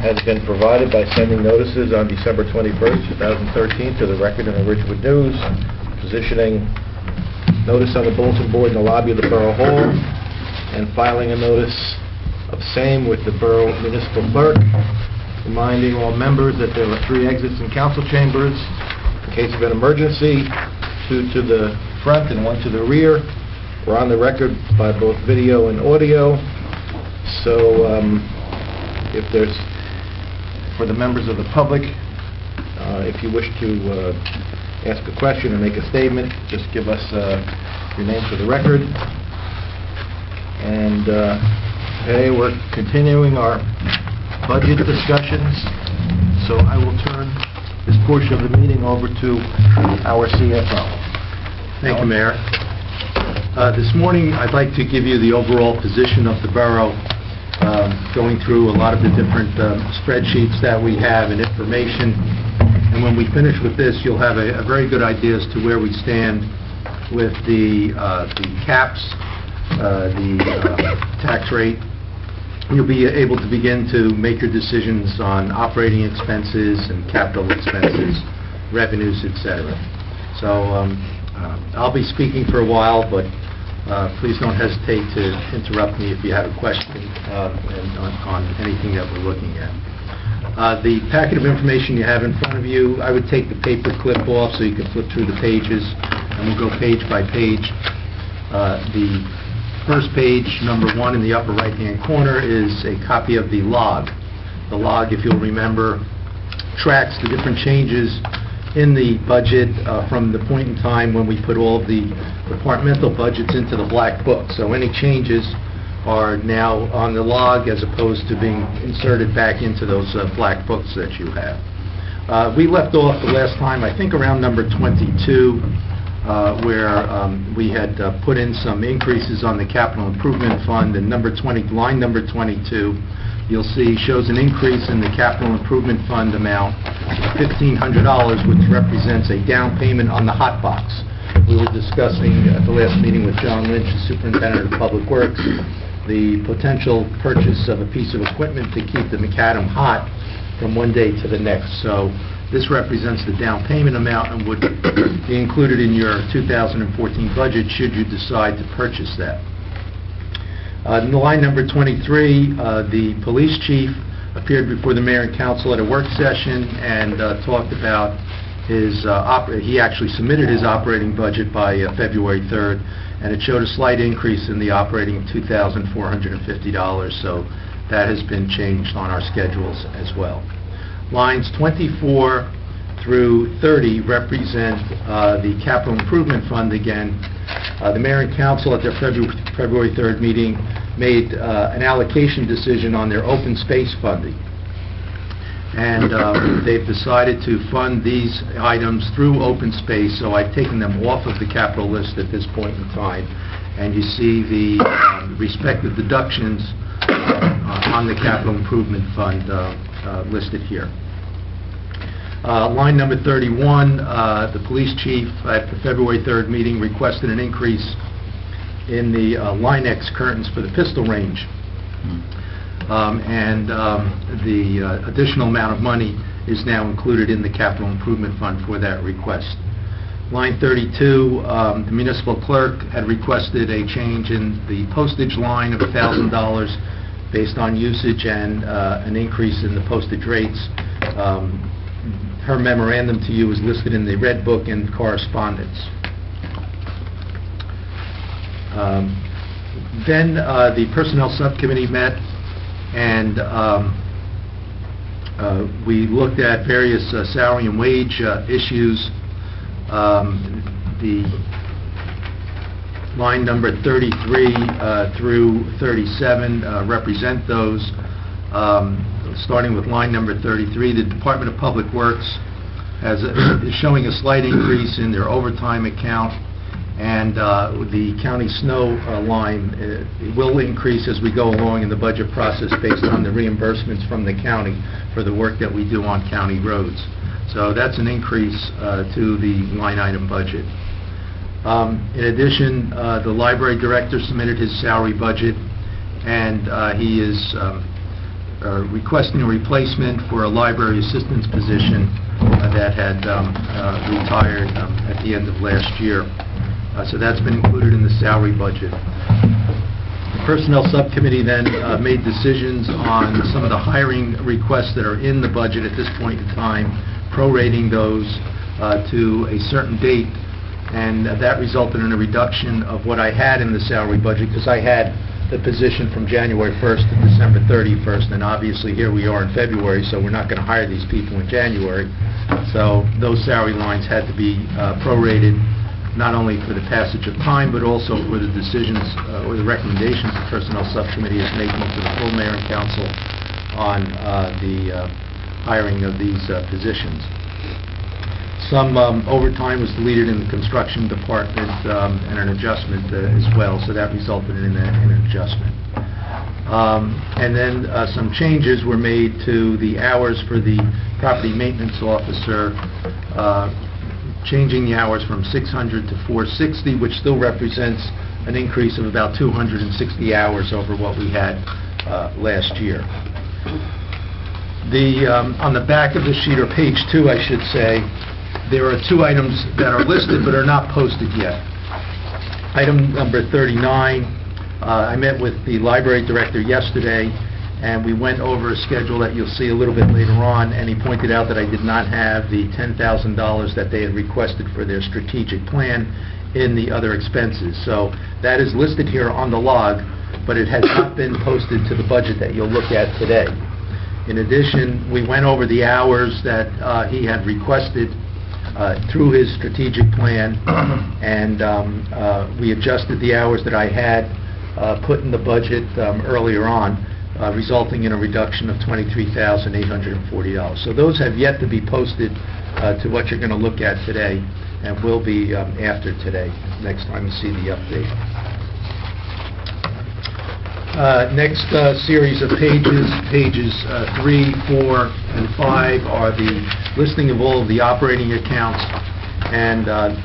has been provided by sending notices on December 21st, 2013 to the Record and the Ridgewood News, positioning notice on the bulletin board in the lobby of the Borough Hall, and filing a notice of same with the Borough Municipal Clerk, reminding all members that there are 3 exits in council chambers. In case of an emergency, 2 to the front and 1 to the rear. We're on the record by both video and audio, so if there's, for the members of the public, if you wish to ask a question or make a statement, just give us your name for the record. And today we're continuing our budget discussions, so I will turn this portion of the meeting over to our CFO. Thank you, Mayor. This morning I'd like to give you the overall position of the borough, going through a lot of the different spreadsheets that we have and information. And when we finish with this, you'll have a very good idea as to where we stand with the caps, the tax rate. You'll be able to begin to make your decisions on operating expenses and capital expenses, revenues, etc. So I'll be speaking for a while, but please don't hesitate to interrupt me if you have a question on anything that we're looking at. The packet of information you have in front of you, I would take the paper clip off so you can flip through the pages, and we'll go page by page. The first page, number 1 in the upper right-hand corner, is a copy of the log. The log, if you'll remember, tracks the different changes in the budget from the point in time when we put all of the departmental budgets into the black book. So any changes are now on the log as opposed to being inserted back into those black books that you have. We left off the last time, I think, around number 22, where we had put in some increases on the capital improvement fund, and line number 22, you'll see shows an increase in the capital improvement fund amount of $1,500, which represents a down payment on the hot box. We were discussing at the last meeting with John Lynch, the Superintendent of Public Works, the potential purchase of a piece of equipment to keep the macadam hot from one day to the next. So this represents the down payment amount and would be included in your 2014 budget should you decide to purchase that. In line number 23, the police chief appeared before the mayor and council at a work session and talked about his, he actually submitted his operating budget by February 3rd, and it showed a slight increase in the operating of $2,450, so that has been changed on our schedules as well. Lines 24 through 30 represent the capital improvement fund again. The mayor and council at their February 3rd meeting made an allocation decision on their open space funding. And they've decided to fund these items through open space, so I've taken them off of the capital list at this point in time. And you see the respective deductions on the capital improvement fund listed here. Line number 31, the police chief at the February 3rd meeting requested an increase in the Line-X curtains for the pistol range. The additional amount of money is now included in the capital improvement fund for that request. Line 32, the municipal clerk had requested a change in the postage line of $1,000 based on usage and an increase in the postage rates. Her memorandum to you is listed in the red book and correspondence. Then the personnel subcommittee met, and we looked at various salary and wage issues. The line number 33 through 37 represent those. Starting with line number 33, the Department of Public Works is showing a slight increase in their overtime account, and the county snow line will increase as we go along in the budget process based on the reimbursements from the county for the work that we do on county roads. So that's an increase to the line item budget. In addition, the library director submitted his salary budget, and he is requesting a replacement for a library assistant's position that had retired at the end of last year. So that's been included in the salary budget. The Personnel Subcommittee then made decisions on some of the hiring requests that are in the budget at this point in time, prorating those to a certain date, and that resulted in a reduction of what I had in the salary budget, because I had the position from January 1st to December 31st, and obviously here we are in February, so we're not going to hire these people in January. So those salary lines had to be prorated, not only for the passage of time, but also for the decisions or the recommendations the Personnel Subcommittee is making to the full Mayor and Council on the hiring of these positions. Some overtime was deleted in the construction department and an adjustment as well, so that resulted in an adjustment. And then some changes were made to the hours for the property maintenance officer, changing the hours from 600 to 460, which still represents an increase of about 260 hours over what we had last year. On the back of the sheet, or page 2, I should say, there are 2 items that are listed but are not posted yet. Item number 39, I met with the library director yesterday, and we went over a schedule that you'll see a little bit later on, and he pointed out that I did not have the $10,000 that they had requested for their strategic plan in the other expenses. So that is listed here on the log, but it has not been posted to the budget that you'll look at today. In addition, we went over the hours that he had requested through his strategic plan, and we adjusted the hours that I had put in the budget earlier on, resulting in a reduction of $23,840. So those have yet to be posted to what you're going to look at today, and will be after today, next time you see the update. Next series of pages 3, 4, and 5 are the listing of all of the operating accounts, and the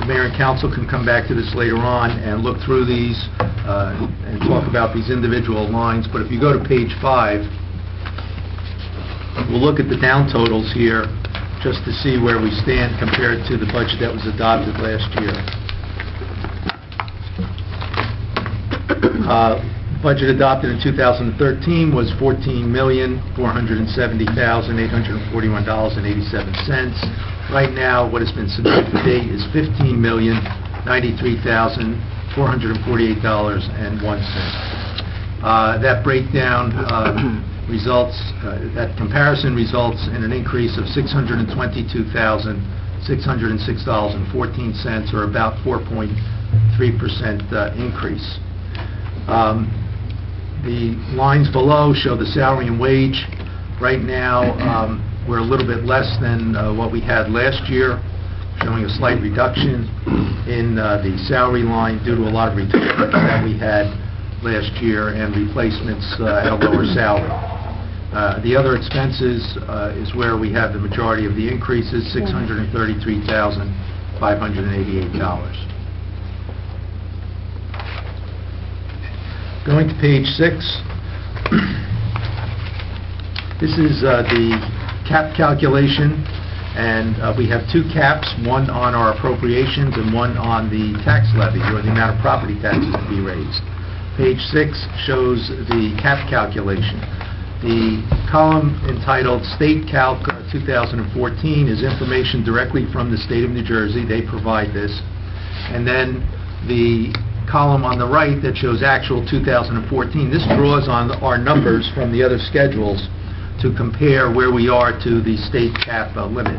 Mayor and Council can come back to this later on and look through these and talk about these individual lines. But if you go to page 5, we'll look at the down totals here just to see where we stand compared to the budget that was adopted last year. Budget adopted in 2013 was $14,470,841.87. Right now, what has been submitted to date is $15,093,448.01. That breakdown that comparison results in an increase of $622,606.14, or about 4.3% increase. The lines below show the salary and wage. Right now, we're a little bit less than what we had last year, showing a slight reduction in the salary line due to a lot of retirements that we had last year and replacements at a lower salary. The other expenses is where we have the majority of the increases, $633,588. Going to page 6, this is the cap calculation, and we have 2 caps, one on our appropriations and one on the tax levy, or the amount of property taxes to be raised. Page 6 shows the cap calculation. The column entitled State Calc 2014 is information directly from the state of New Jersey. They provide this. And then the column on the right that shows actual 2014, this draws on our numbers from the other schedules to compare where we are to the state cap limit.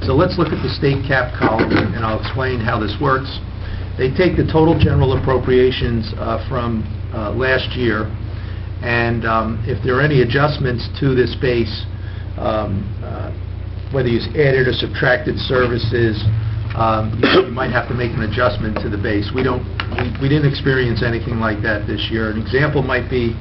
So let's look at the state cap column, and I'll explain how this works. They take the total general appropriations from last year, and if there are any adjustments to this base, whether you added or subtracted services, you might have to make an adjustment to the base. We didn't experience anything like that this year. An example might be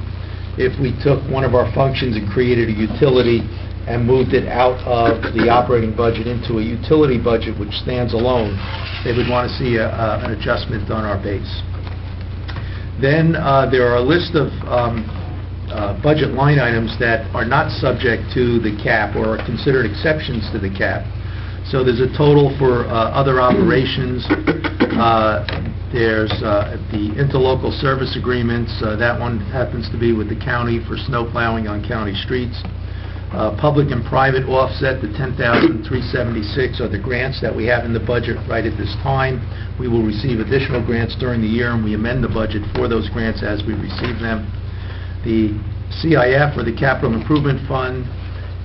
if we took one of our functions and created a utility and moved it out of the operating budget into a utility budget which stands alone, they would want to see an adjustment on our base. Then there are a list of budget line items that are not subject to the cap or are considered exceptions to the cap. So there's a total for other operations. There's the interlocal service agreements. That one happens to be with the county for snow plowing on county streets. Public and private offset, the $10,376 are the grants that we have in the budget right at this time. We will receive additional grants during the year, and we amend the budget for those grants as we receive them. The CIF, or the Capital Improvement Fund,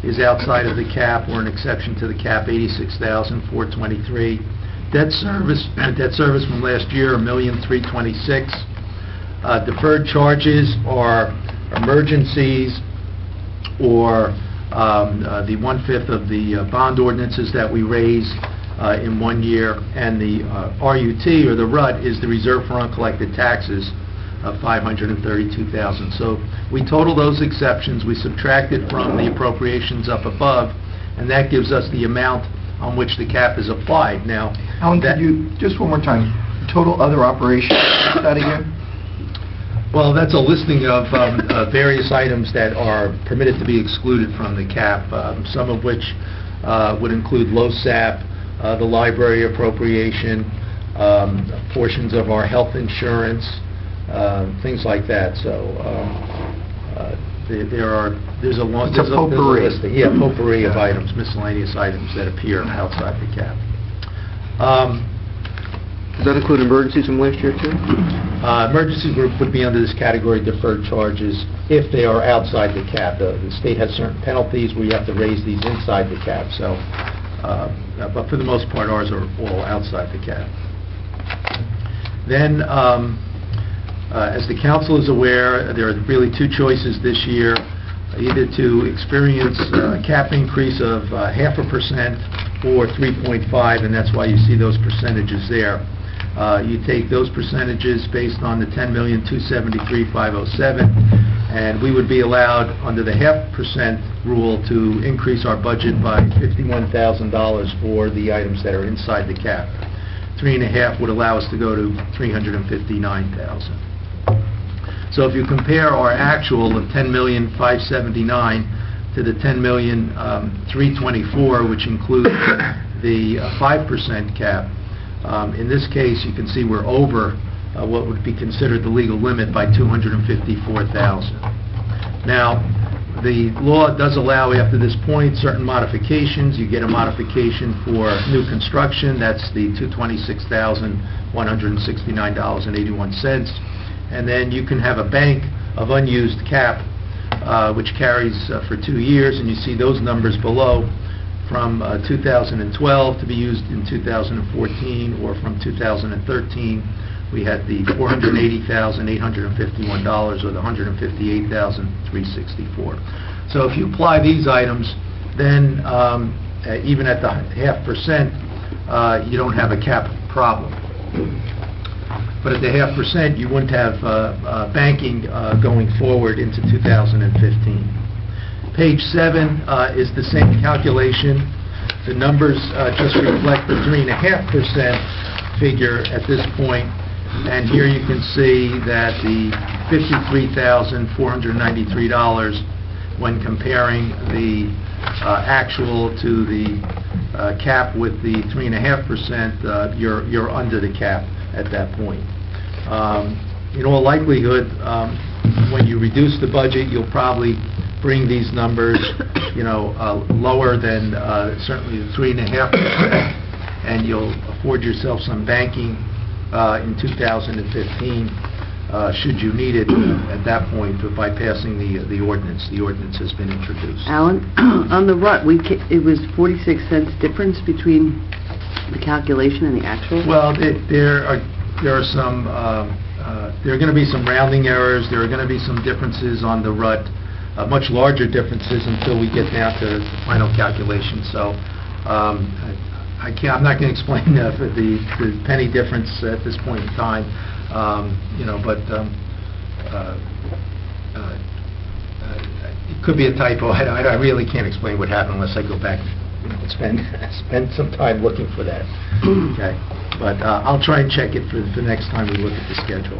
is outside of the cap, or an exception to the cap, $86,423. Debt service from last year, $1,326,000. Deferred charges are emergencies, or the 1/5 of the bond ordinances that we raise in 1 year, and the RUT, or the RUT, is the Reserve for Uncollected Taxes of $532,000. So we total those exceptions, we subtract it from the appropriations up above, and that gives us the amount on which the cap is applied. Now, Alan, could you, just one more time, total other operations, what's that again? well, that's a listing of various items that are permitted to be excluded from the cap, some of which would include LoSAP, the library appropriation, portions of our health insurance, things like that. So there's a long It's a potpourri. listing. Yeah, potpourri of items, miscellaneous items that appear outside the cap. Does that include emergencies from last year, too? Emergency group would be under this category, deferred charges, if they are outside the cap. The state has certain penalties where you have to raise these inside the cap. So, but for the most part, ours are all outside the cap. Then, as the council is aware, there are really two choices this year, either to experience a cap increase of 0.5% or 3.5%, and that's why you see those percentages there. You take those percentages based on the $10,273,507, and we would be allowed, under the 0.5% rule, to increase our budget by $51,000 for the items that are inside the cap. 3.5 would allow us to go to $359,000. So if you compare our actual of $10,579,000 to the $10,324,000, which includes the 5% cap, in this case, you can see we're over what would be considered the legal limit by $254,000. Now, the law does allow, after this point, certain modifications. You get a modification for new construction. That's the $226,169.81. And then you can have a bank of unused cap, which carries for 2 years, and you see those numbers below, from 2012 to be used in 2014, or from 2013, we had the $480,851, or the $158,364. So if you apply these items, then even at the 0.5%, you don't have a cap problem. But at the 0.5%, you wouldn't have banking going forward into 2015. Page 7 is the same calculation. The numbers just reflect the 3.5% figure at this point. And here you can see that the $53,493, when comparing the actual to the cap with the 3.5%, you're under the cap at that point. In all likelihood, when you reduce the budget, you'll probably bring these numbers, lower than certainly the 3.5%, and you'll afford yourself some banking in 2015, should you need it at that point, by passing the ordinance. The ordinance has been introduced. Alan, on the RUT, it was 46 cents difference between the calculation and the actual? Well, there are some, there are going to be some rounding errors. There are going to be some differences on the RUT, much larger differences until we get down to the final calculation. So I'm not going to explain the penny difference at this point in time, but it could be a typo. I really can't explain what happened unless I go back and spend some time looking for that. Okay, but I'll try and check it for the next time we look at the schedule.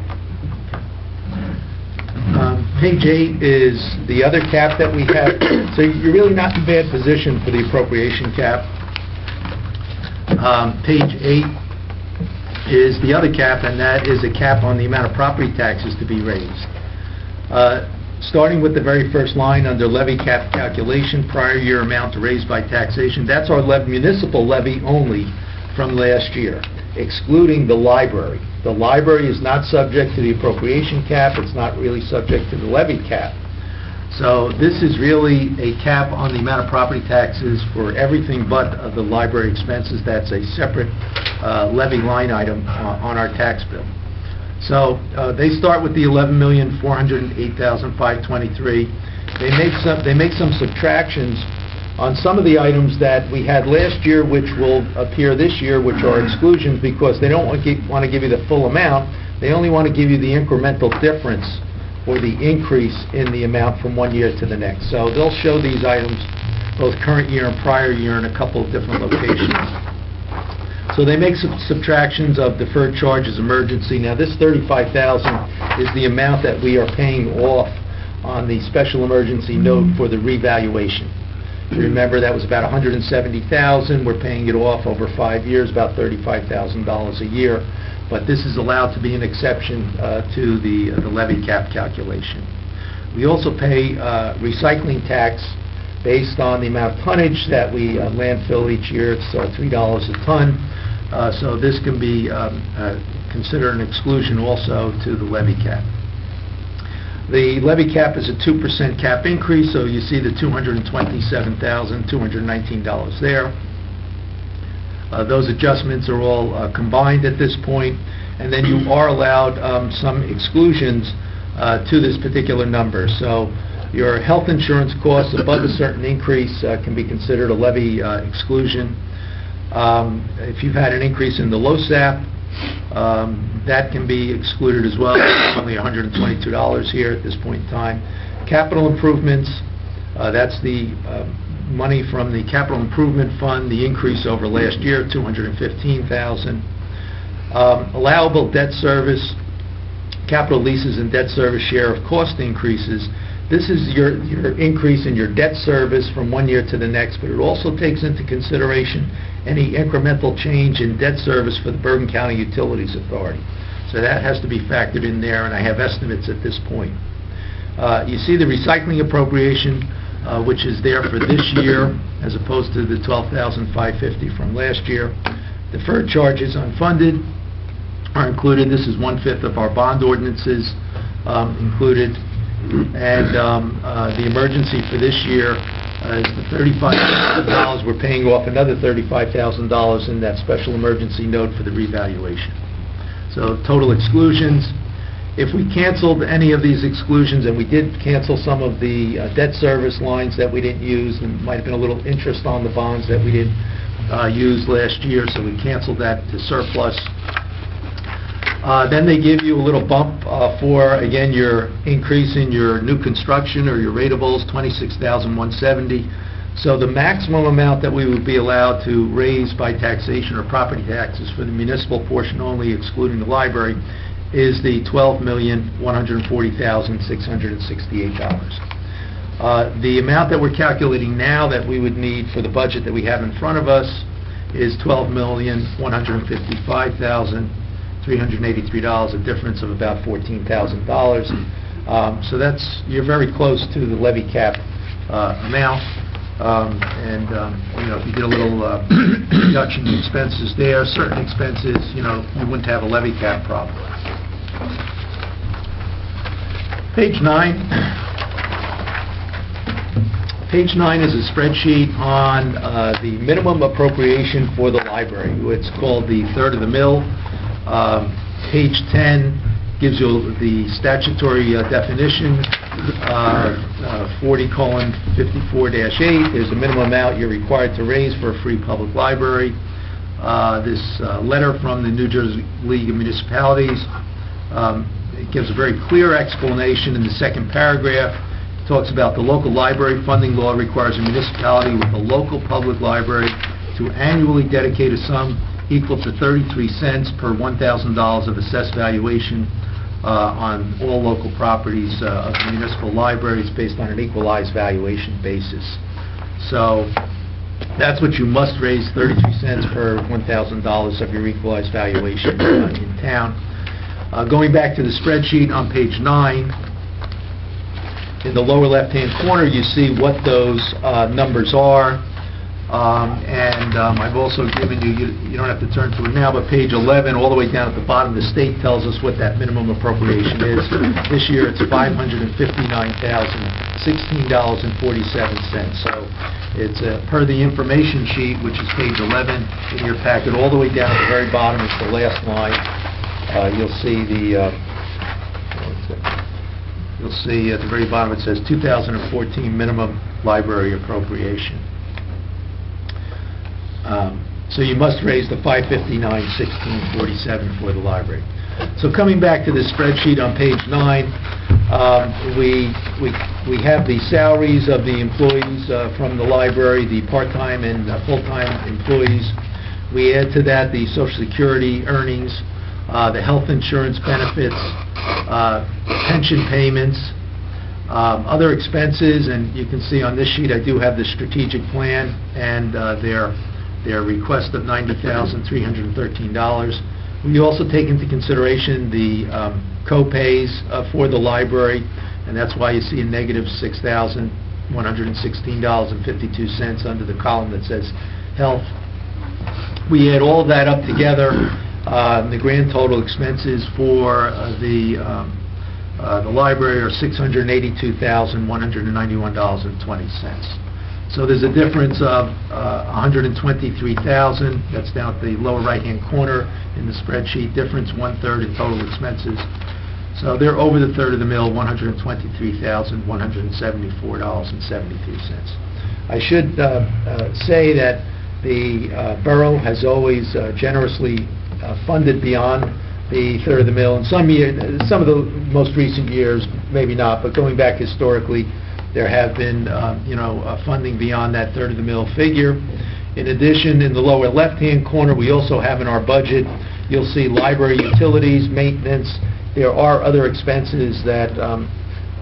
Page 8 is the other cap that we have. So you're really not in bad position for the appropriation cap. Page 8 is the other cap, and that is a cap on the amount of property taxes to be raised. Starting with the very first line under levy cap calculation, prior year amount to raise by taxation, that's our municipal levy only from last year, excluding the library. The library is not subject to the appropriation cap, it's not really subject to the levy cap. So this is really a cap on the amount of property taxes for everything but the library expenses. That's a separate levy line item on our tax bill. So they start with the $11,408,523. They make some subtractions on some of the items that we had last year, which will appear this year, which are exclusions, because they don't want to give you the full amount. They only want to give you the incremental difference or the increase in the amount from one year to the next. So they'll show these items, both current year and prior year, in a couple of different locations. So they make some subtractions of deferred charges, emergency. Now this $35,000 is the amount that we are paying off on the special emergency note for the revaluation. Remember, that was about $170,000. We're paying it off over 5 years, about $35,000 a year. But this is allowed to be an exception to the levy cap calculation. We also pay recycling tax based on the amount of tonnage that we landfill each year. It's $3 a ton. So this can be considered an exclusion also to the levy cap. The levy cap is a 2% cap increase, so you see the $227,219 there. Those adjustments are all combined at this point, and then you are allowed some exclusions to this particular number. So your health insurance costs above a certain increase can be considered a levy exclusion. If you've had an increase in the LoSAP, that can be excluded as well. It's only $122 here at this point in time. Capital improvements, that's the money from the capital improvement fund, the increase over last year, $215,000. Allowable debt service, capital leases and debt service share of cost increases. This is your increase in your debt service from one year to the next, but it also takes into consideration any incremental change in debt service for the Bergen County Utilities Authority. So that has to be factored in there, and I have estimates at this point. You see the recycling appropriation, which is there for this year, as opposed to the $12,550 from last year. Deferred charges unfunded are included. This is 1/5 of our bond ordinances included. And the emergency for this year is the $35,000. We're paying off another $35,000 in that special emergency note for the revaluation. So total exclusions. If we canceled any of these exclusions, and we did cancel some of the debt service lines that we didn't use, and might have been a little interest on the bonds that we didn't use last year, so we canceled that to surplus. Then they give you a little bump for, again, your increase in your new construction or your ratables, $26,170. So the maximum amount that we would be allowed to raise by taxation or property taxes for the municipal portion only, excluding the library, is the $12,140,668. The amount that we're calculating now that we would need for the budget that we have in front of us is $12,155,383, a difference of about $14,000. So that's, you're very close to the levy cap amount. You know, if you get a little reduction in expenses there, certain expenses, you know, you wouldn't have a levy cap problem. Page 9. Page 9 is a spreadsheet on the minimum appropriation for the library. It's called the third of the mill. Page 10 gives you the statutory definition, 40:54-8. There's a minimum amount you're required to raise for a free public library. This letter from the New Jersey League of Municipalities, it gives a very clear explanation in the second paragraph. It talks about the local library funding law requires a municipality with a local public library to annually dedicate a sum equal to 33 cents per $1,000 of assessed valuation on all local properties of the municipal libraries based on an equalized valuation basis. So that's what you must raise, 33 cents per $1,000 of your equalized valuation in town. Going back to the spreadsheet on page 9, in the lower left-hand corner, you see what those numbers are. I've also given you don't have to turn to it now, but page 11, all the way down at the bottom, the state tells us what that minimum appropriation is. This year, it's $559,016.47. So it's per the information sheet, which is page 11 in your packet, all the way down at the very bottom. It's the last line. You'll see at the very bottom it says 2014 minimum library appropriation. So you must raise the $559,1647 for the library. So coming back to the spreadsheet on page 9, we have the salaries of the employees from the library, the part-time and full-time employees. We add to that the Social Security earnings, the health insurance benefits, pension payments, other expenses, and you can see on this sheet I do have the strategic plan and their request of $90,313. We also take into consideration the co-pays for the library, and that's why you see a negative $6,116.52 under the column that says health. We add all of that up together. The grand total expenses for the library are $682,191.20. So there's a difference of $123,000. That's down at the lower right-hand corner in the spreadsheet. Difference 1/3 in total expenses. So they're over the third of the mill, $123,174.73. I should say that the borough has always generously funded beyond the third of the mill. In some of the most recent years, maybe not, but going back historically, there have been, funding beyond that third of the mill figure. In addition, in the lower left-hand corner, we also have in our budget, you'll see library utilities, maintenance. There are other expenses that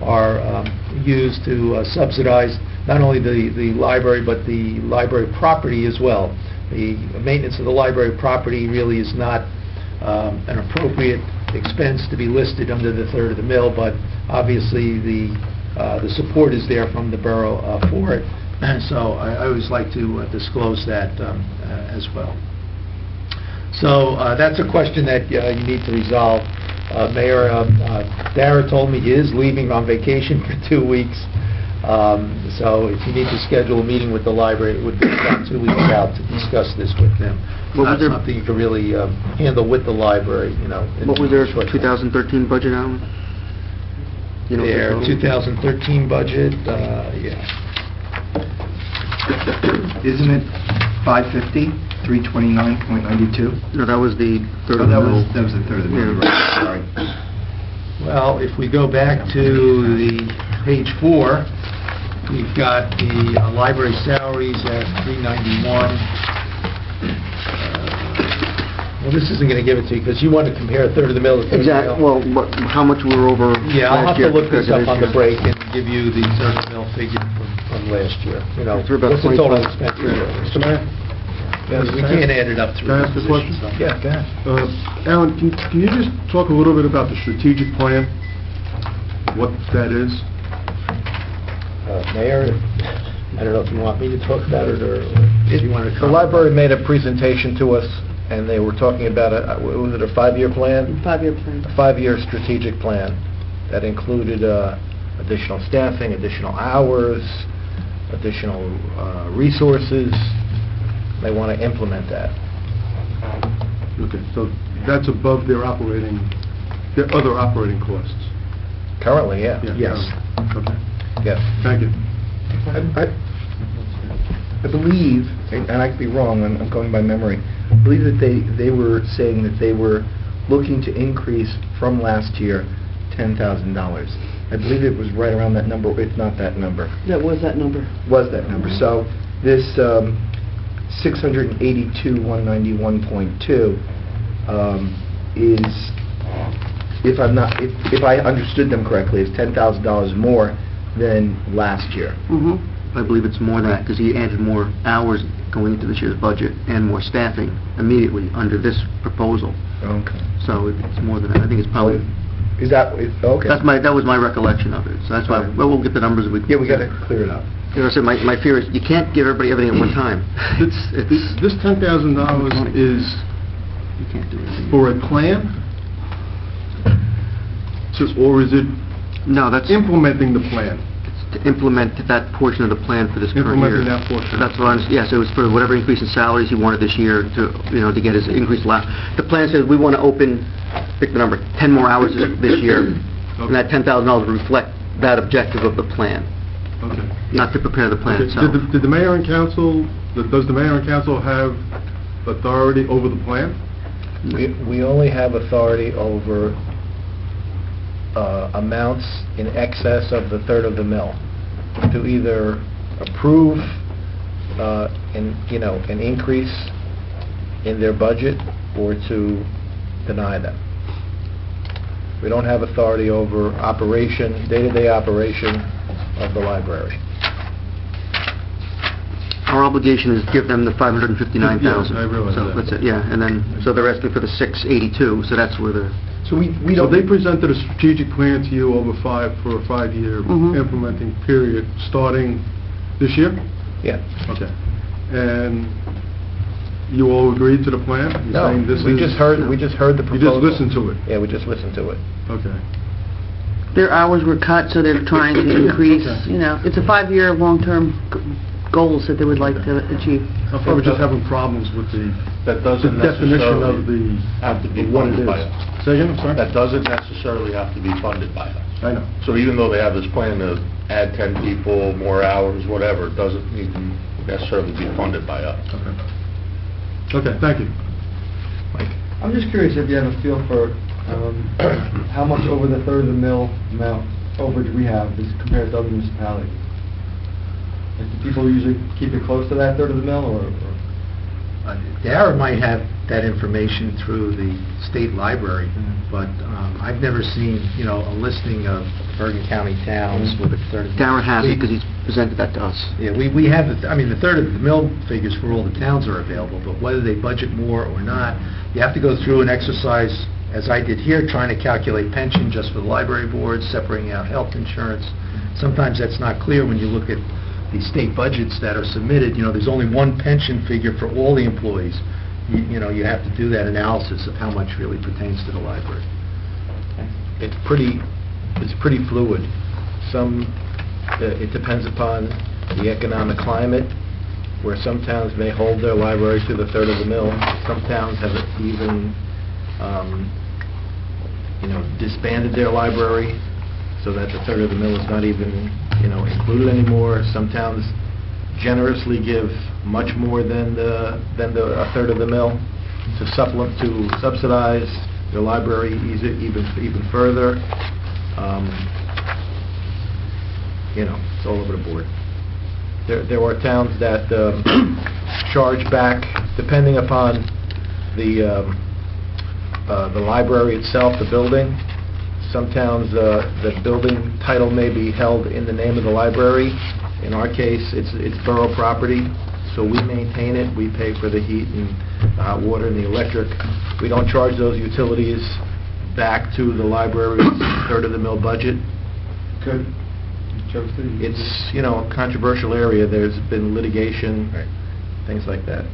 are used to subsidize not only the library, but the library property as well. The maintenance of the library property really is not an appropriate expense to be listed under the third of the mill, but obviously the support is there from the borough for it, and so I always like to disclose that as well. So that's a question that you need to resolve. Mayor Dara told me he is leaving on vacation for 2 weeks, so if you need to schedule a meeting with the library, it would be about 2 weeks out to discuss this with them. Not something you can really handle with the library, What was their 2013 budget, Alan? Their 2013 budget, Isn't it 550, 329.92? No, that was the third Oh, of the that mill. was the third of the mill, Yeah. right, sorry. well, if we go back to the page 4, we've got the library salaries at $391. Well, this isn't going to give it to you, because you want to compare a third of the mill to third of the Exactly, mill. well, how much we were over Yeah, I'll have last year to look compared this to up on the year. break and give you the third of the mill figure from last year. For about What's the total 25. expense? Mr. Mayor? We can't add it up through. Can I ask a question? Yeah, go ahead. Alan, can you just talk a little bit about the strategic plan? What that is? Mayor, I don't know if you want me to talk about it, or if you want to... The comment. library made a presentation to us, and they were talking about, was it a 5-year plan? 5-year plan. A 5-year strategic plan that included additional staffing, additional hours, additional resources. They want to implement that. Okay, so that's above their other operating costs? Currently, yeah. Yes. Okay, Yes. thank you. I believe, and I could be wrong, I'm going by memory, I believe that they were saying that they were looking to increase from last year $10,000. I believe it was right around that number, if not that number. That was that number. Was that number. So this 682,191.2 is if I'm not, if I understood them correctly, is $10,000 more than last year. Mhm. I believe it's more than that, because he added more hours going into this year's budget and more staffing immediately under this proposal. Okay. So it's more than that. I think it's probably, Is that, okay. that was my recollection of it. So that's why, well, we'll get the numbers. Yeah, we gotta clear it up. You know, I said, my fear is, you can't give everybody everything at one time. This $10,000 is You can't do it. for a plan? Or is it No, that's implementing the plan? to implement that portion of the plan for this current year. Implementing that portion. That's what yes, it was for whatever increase in salaries he wanted this year to, to get his increase The plan says we want to open, pick the number, 10 more hours this year. And that $10,000 would reflect that objective of the plan, Okay. not to prepare the plan Okay, itself. Did the mayor and council, does the mayor and council have authority over the plan? We only have authority over amounts in excess of the third of the mill, to either approve an increase in their budget or to deny them. We don't have authority over operation, day-to-day operation of the library. Our obligation is give them the $559,000. Yes, I realize So that. that's it, yeah, and then, so they're asking for the $682, so that's where the, So we So don't... they presented a strategic plan to you for a 5-year Mhm. implementing period, starting this year? Yeah. Okay. And you all agreed to the plan? You're No, saying this we is- just heard the You proposal. just listened to it? Yeah, we just listened to it. Okay. Their hours were cut, so they're trying to increase, Okay. it's a 5-year long-term goals that they would like to achieve. I thought we were just having problems with the That doesn't definition of necessarily have to be of what it funded by is. us. Say again, I'm sorry? That doesn't necessarily have to be funded by us. I know. So even though they have this plan to add 10 people, more hours, whatever, it doesn't need to necessarily be funded by us. Okay. Okay, thank you. Mike? I'm just curious if you have a feel for how much over the third of the mill amount overage we have as compared to other municipalities. Like, do people usually keep it close to that third of the mill, or? Dara might have that information through the state library, but I've never seen, a listing of Bergen County towns with a third. Darren has it because he's presented that to us. Yeah, we have, the third of the mill figures for all the towns are available, but whether they budget more or not, you have to go through an exercise, as I did here, trying to calculate pension just for the library board, separating out health insurance. Sometimes that's not clear when you look at the state budgets that are submitted. There's only one pension figure for all the employees. You have to do that analysis of how much really pertains to the library. It's pretty fluid. It depends upon the economic climate, where some towns may hold their library to the third of the mill. Some towns have even, disbanded their library so that the third of the mill is not even, included anymore. Some towns generously give much more than a third of the mill to subsidize their library even further. It's all over the board. There are towns that charge back, depending upon the library itself, the building. Some towns, the building title may be held in the name of the library. In our case, it's borough property, so we maintain it. We pay for the heat and the hot water and the electric. We don't charge those utilities back to the library's third of the mill budget. Good. It's, a controversial area. There's been litigation, things like that.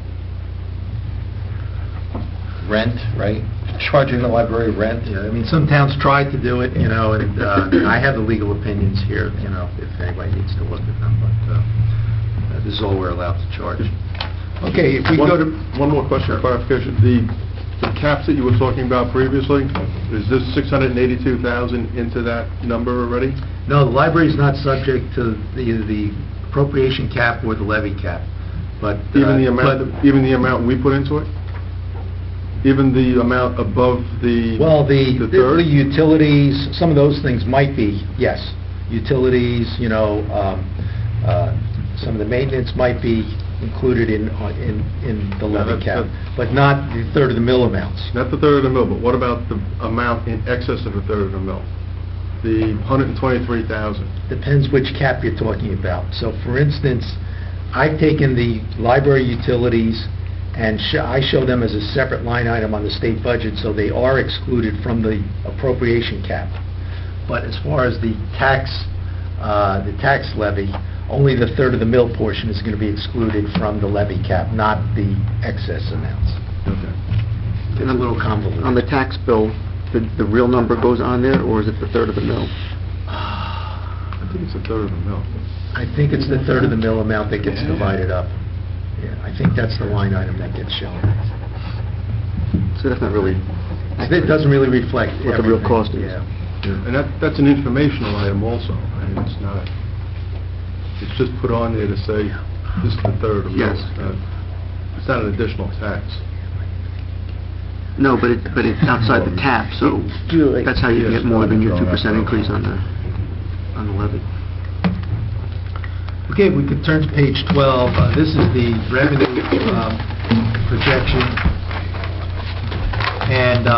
Rent, right? Charging the library rent. Yeah, some towns tried to do it, and I have the legal opinions here, if anybody needs to look at them, but this is all we're allowed to charge. Okay, if we go to... One more question, clarification. The caps that you were talking about previously, is this $682,000 into that number already? No, the library's not subject to either the appropriation cap or the levy cap, but... Even the amount we put into it? Even the amount above the... Well, the third? utilities, some of those things might be, yes. Utilities, some of the maintenance might be included in the levy cap, but not the third of the mill amounts. Not the third of the mill, but what about the amount in excess of a third of the mill? The 123,000. Depends which cap you're talking about. So, for instance, I've taken the library utilities and I show them as a separate line item on the state budget, so they are excluded from the appropriation cap. But as far as the tax levy, only the third of the mill portion is going to be excluded from the levy cap, not the excess amounts. Okay. It's a little convoluted. On the tax bill, the real number goes on there, or is it the third of the mill? I think it's a third of the mill. I think it's the third of the mill amount that gets divided up. Yeah, I think that's the line item that gets shown. So that's not really It doesn't really reflect what the real everything. cost is. Yeah. Yeah, and that's an informational item also. I mean, it's not, it's just put on there to say, this is the third of the mill. Yes. It's not an additional tax. No, but it's outside the cap, so Julie. that's how you Yes, get more than your 2% that's increase on the levy. Okay, we could turn to page 12. This is the revenue projection. And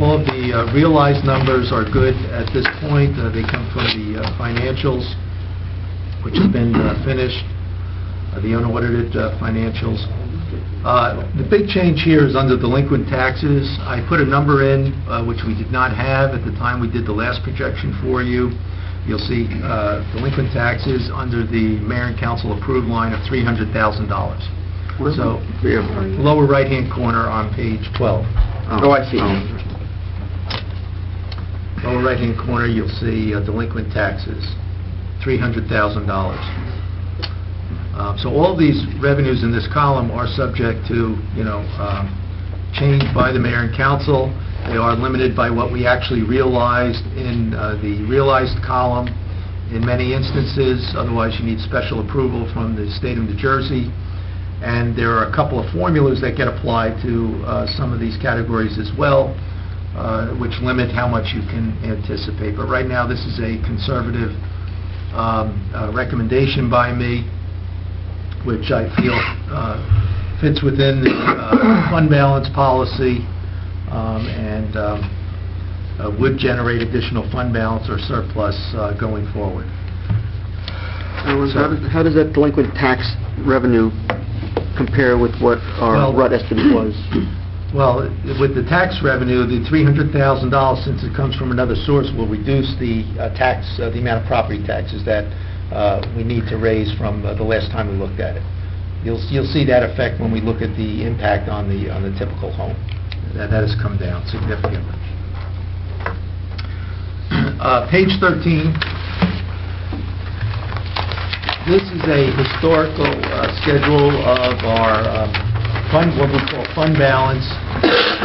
all of the realized numbers are good at this point. They come from the financials, which have been finished, the unaudited financials. The big change here is under delinquent taxes. I put a number in which we did not have at the time we did the last projection for you. You'll see delinquent taxes under the mayor and council approved line of $300,000. So, lower right-hand corner on page 12. Oh, I see. Lower right-hand corner, you'll see delinquent taxes, $300,000. So all these revenues in this column are subject to, change by the mayor and council. They are limited by what we actually realized in the realized column in many instances. Otherwise, you need special approval from the state of New Jersey. And there are a couple of formulas that get applied to some of these categories as well, which limit how much you can anticipate. But right now, this is a conservative recommendation by me, which I feel fits within the fund balance policy and would generate additional fund balance or surplus going forward. How does that delinquent tax revenue compare with what our Well- RUT estimate was? Well, with the tax revenue, the $300,000, since it comes from another source, will reduce the the amount of property taxes that we need to raise from the last time we looked at it. You'll see that effect when we look at the impact on the typical home. That has come down significantly. Page 13. This is a historical schedule of our what we call fund balance,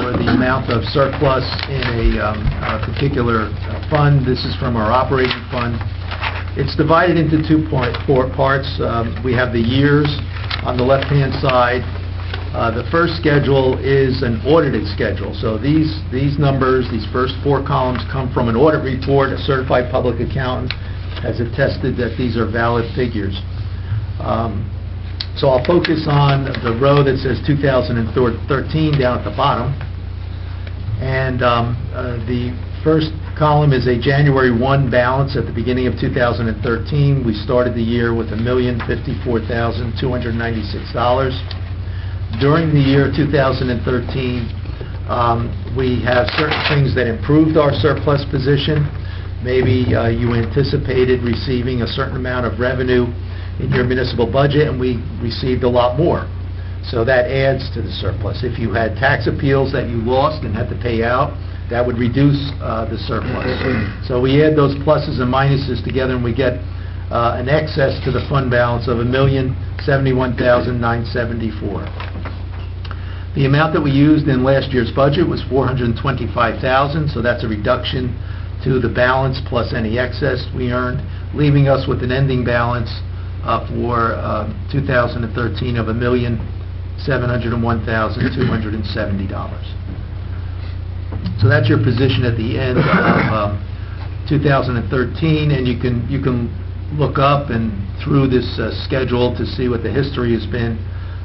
or the amount of surplus in a particular fund. This is from our operating fund. It's divided into four parts. We have the years on the left-hand side. The first schedule is an audited schedule. So these numbers, these first four columns, come from an audit report. A certified public accountant has attested that these are valid figures. So I'll focus on the row that says 2013 down at the bottom. And the first column is a January 1 balance at the beginning of 2013. We started the year with $1,054,296. During the year 2013, we have certain things that improved our surplus position. Maybe you anticipated receiving a certain amount of revenue in your municipal budget, and we received a lot more. So that adds to the surplus. If you had tax appeals that you lost and had to pay out, that would reduce the surplus. So we add those pluses and minuses together, and we get an excess to the fund balance of $1,071,974. The amount that we used in last year's budget was $425,000, so that's a reduction to the balance plus any excess we earned, leaving us with an ending balance for 2013 of $1,701,270. So that's your position at the end of 2013, and you can look up and through this schedule to see what the history has been,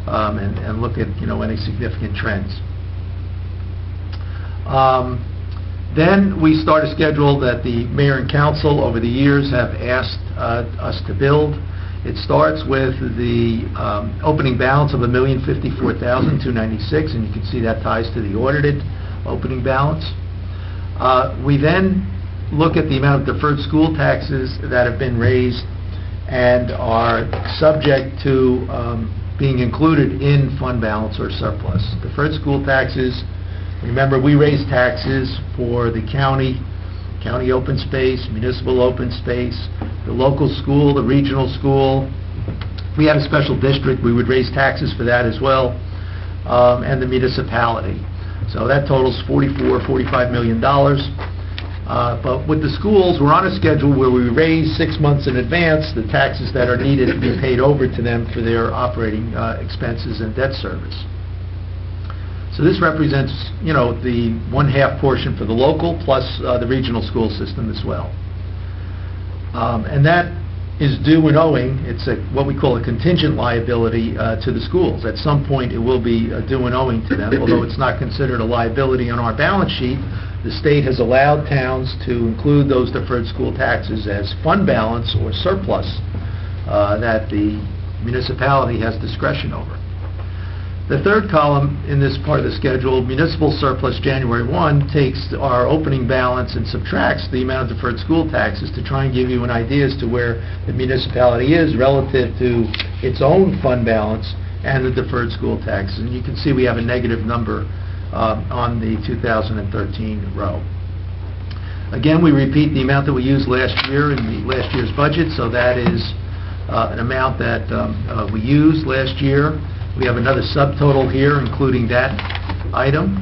and look at, any significant trends. Then we start a schedule that the mayor and council over the years have asked us to build. It starts with the opening balance of $1,054,296, and you can see that ties to the audited opening balance. We then look at the amount of deferred school taxes that have been raised and are subject to being included in fund balance or surplus. Deferred school taxes, remember, we raise taxes for the county open space, municipal open space, the local school, the regional school. We had a special district, we would raise taxes for that as well, and the municipality. So that totals $45 million. But with the schools, we're on a schedule where we raise 6 months in advance the taxes that are needed to be paid over to them for their operating expenses and debt service. So this represents, the 1/2 portion for the local plus the regional school system as well. And that is due and owing. It's what we call a contingent liability to the schools. At some point, it will be due and owing to them, although it's not considered a liability on our balance sheet. The state has allowed towns to include those deferred school taxes as fund balance or surplus that the municipality has discretion over. The third column in this part of the schedule, municipal surplus January 1, takes our opening balance and subtracts the amount of deferred school taxes to try and give you an idea as to where the municipality is relative to its own fund balance and the deferred school taxes. And you can see we have a negative number on the 2013 row. Again, we repeat the amount that we used last year in the last year's budget, so that is an amount that we used last year. We have another subtotal here, including that item.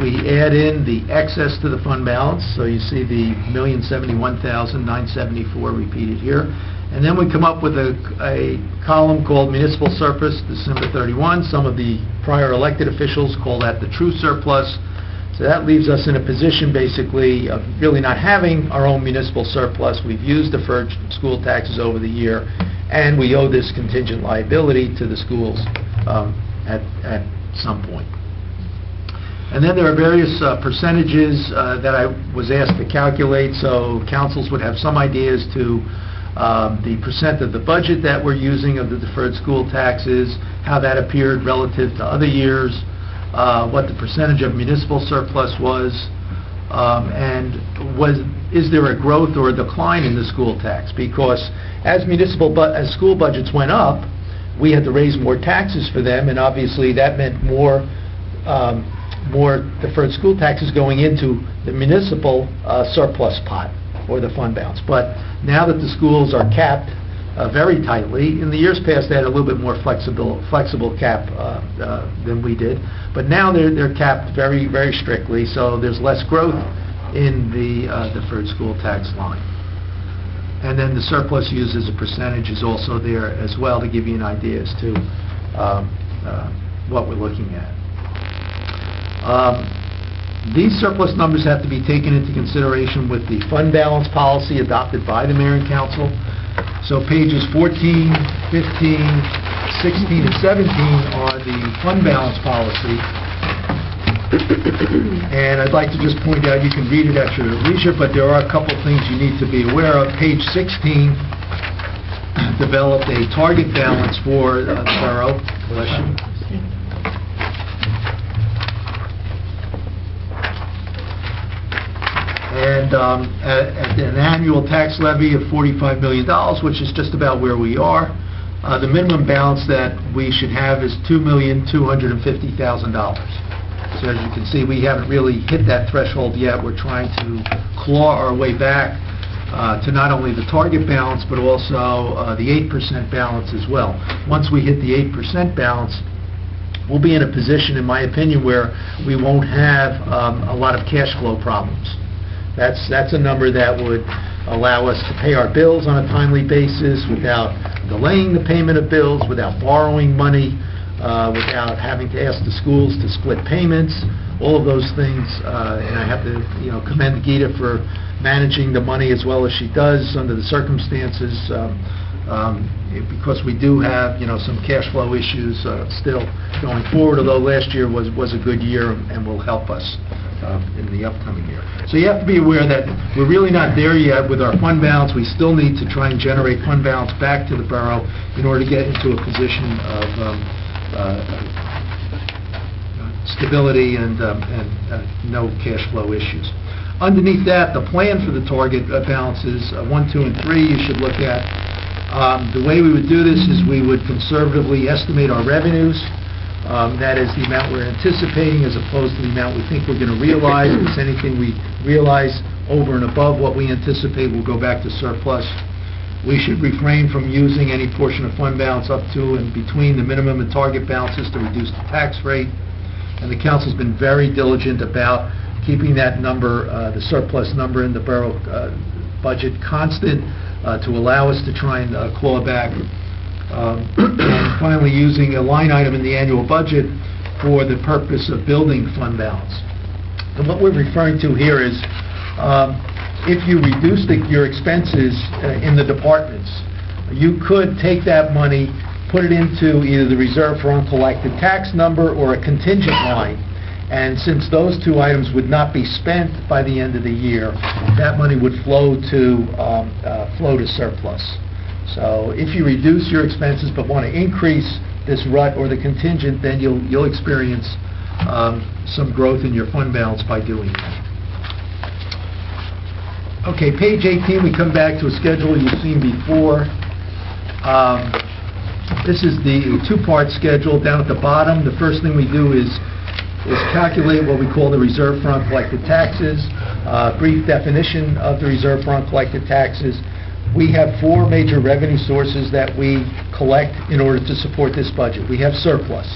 We add in the excess to the fund balance, so you see the $1,071,974 repeated here. And then we come up with a column called municipal surplus, December 31. Some of the prior elected officials call that the true surplus. So that leaves us in a position, basically, of really not having our own municipal surplus. We've used deferred school taxes over the year, and we owe this contingent liability to the schools at some point. And then there are various percentages that I was asked to calculate, so councils would have some ideas to the percent of the budget that we're using of the deferred school taxes, how that appeared relative to other years, what the percentage of municipal surplus was, and is there a growth or a decline in the school tax? Because as school budgets went up, we had to raise more taxes for them, and obviously that meant more deferred school taxes going into the municipal surplus pot or the fund balance. But now that the schools are capped very tightly, in the years past they had a little bit more flexible cap than we did, but now they're capped very, very strictly, so there's less growth in the deferred school tax line. And then the surplus used as a percentage is also there as well to give you an idea as to what we're looking at. These surplus numbers have to be taken into consideration with the fund balance policy adopted by the mayor and council. So pages 14, 15, 16, and 17 are the fund balance policy. And I'd like to just point out, you can read it at your leisure, but there are a couple things you need to be aware of. Page 16 developed a target balance for the borough. Bless you. And at an annual tax levy of $45 million, which is just about where we are, the minimum balance that we should have is $2,250,000. So as you can see, we haven't really hit that threshold yet. We're trying to claw our way back to not only the target balance, but also the 8% balance as well. Once we hit the 8% balance, we'll be in a position, in my opinion, where we won't have a lot of cash flow problems. That's a number that would allow us to pay our bills on a timely basis without delaying the payment of bills, without borrowing money, without having to ask the schools to split payments, all of those things. And I have to, commend Gita for managing the money as well as she does under the circumstances, because we do have, some cash flow issues still going forward, although last year was a good year and will help us in the upcoming year. So you have to be aware that we're really not there yet with our fund balance. We still need to try and generate fund balance back to the borough in order to get into a position of stability and no cash flow issues. Underneath that, the plan for the target balances 1, 2, and 3 you should look at. The way we would do this is we would conservatively estimate our revenues. That is the amount we're anticipating as opposed to the amount we think we're going to realize. If it's anything we realize over and above what we anticipate, we'll go back to surplus. We should refrain from using any portion of fund balance up to and between the minimum and target balances to reduce the tax rate. And the council's been very diligent about keeping that number, the surplus number in the borough budget constant to allow us to try and claw back. And finally, using a line item in the annual budget for the purpose of building fund balance. And what we're referring to here is if you reduce your expenses in the departments, you could take that money, put it into either the reserve for uncollected tax number or a contingent line. And since those two items would not be spent by the end of the year, that money would flow to surplus. So if you reduce your expenses but want to increase this RUT or the contingent, then you'll experience some growth in your fund balance by doing that. Okay, page 18, we come back to a schedule you've seen before. This is the two-part schedule. Down at the bottom, the first thing we do is calculate what we call the reserve for uncollected taxes. Brief definition of the reserve for uncollected taxes. We have 4 major revenue sources that we collect in order to support this budget. We have surplus.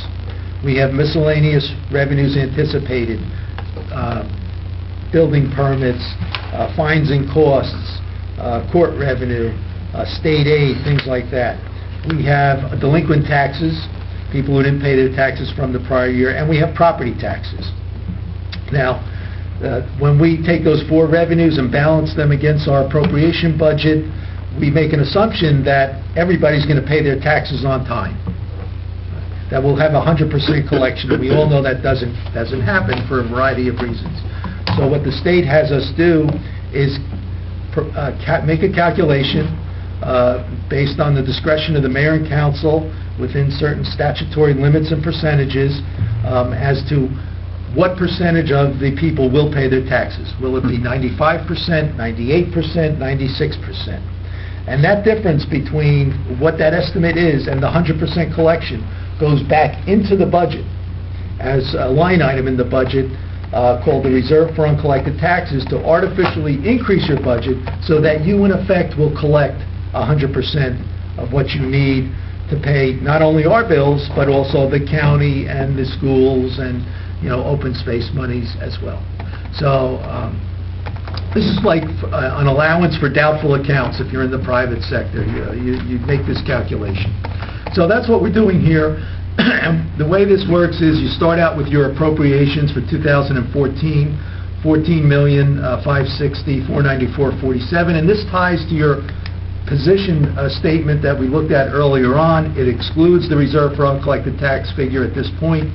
We have miscellaneous revenues anticipated, building permits, fines and costs, court revenue, state aid, things like that. We have delinquent taxes, people who didn't pay their taxes from the prior year, and we have property taxes. Now, when we take those 4 revenues and balance them against our appropriation budget, we make an assumption that everybody's going to pay their taxes on time, that we'll have 100% collection. We all know that doesn't happen for a variety of reasons. So what the state has us do is make a calculation based on the discretion of the mayor and council within certain statutory limits and percentages as to what percentage of the people will pay their taxes. Will it be 95%, 98%, 96%? And that difference between what that estimate is and the 100% collection goes back into the budget as a line item in the budget called the Reserve for Uncollected Taxes to artificially increase your budget so that you, in effect, will collect 100% of what you need to pay not only our bills, but also the county and the schools and, open space monies as well. So this is like an allowance for doubtful accounts if you're in the private sector. You make this calculation. So that's what we're doing here. The way this works is you start out with your appropriations for 2014, $14,560,494.47, and this ties to your position statement that we looked at earlier on. It excludes the reserve for uncollected tax figure at this point.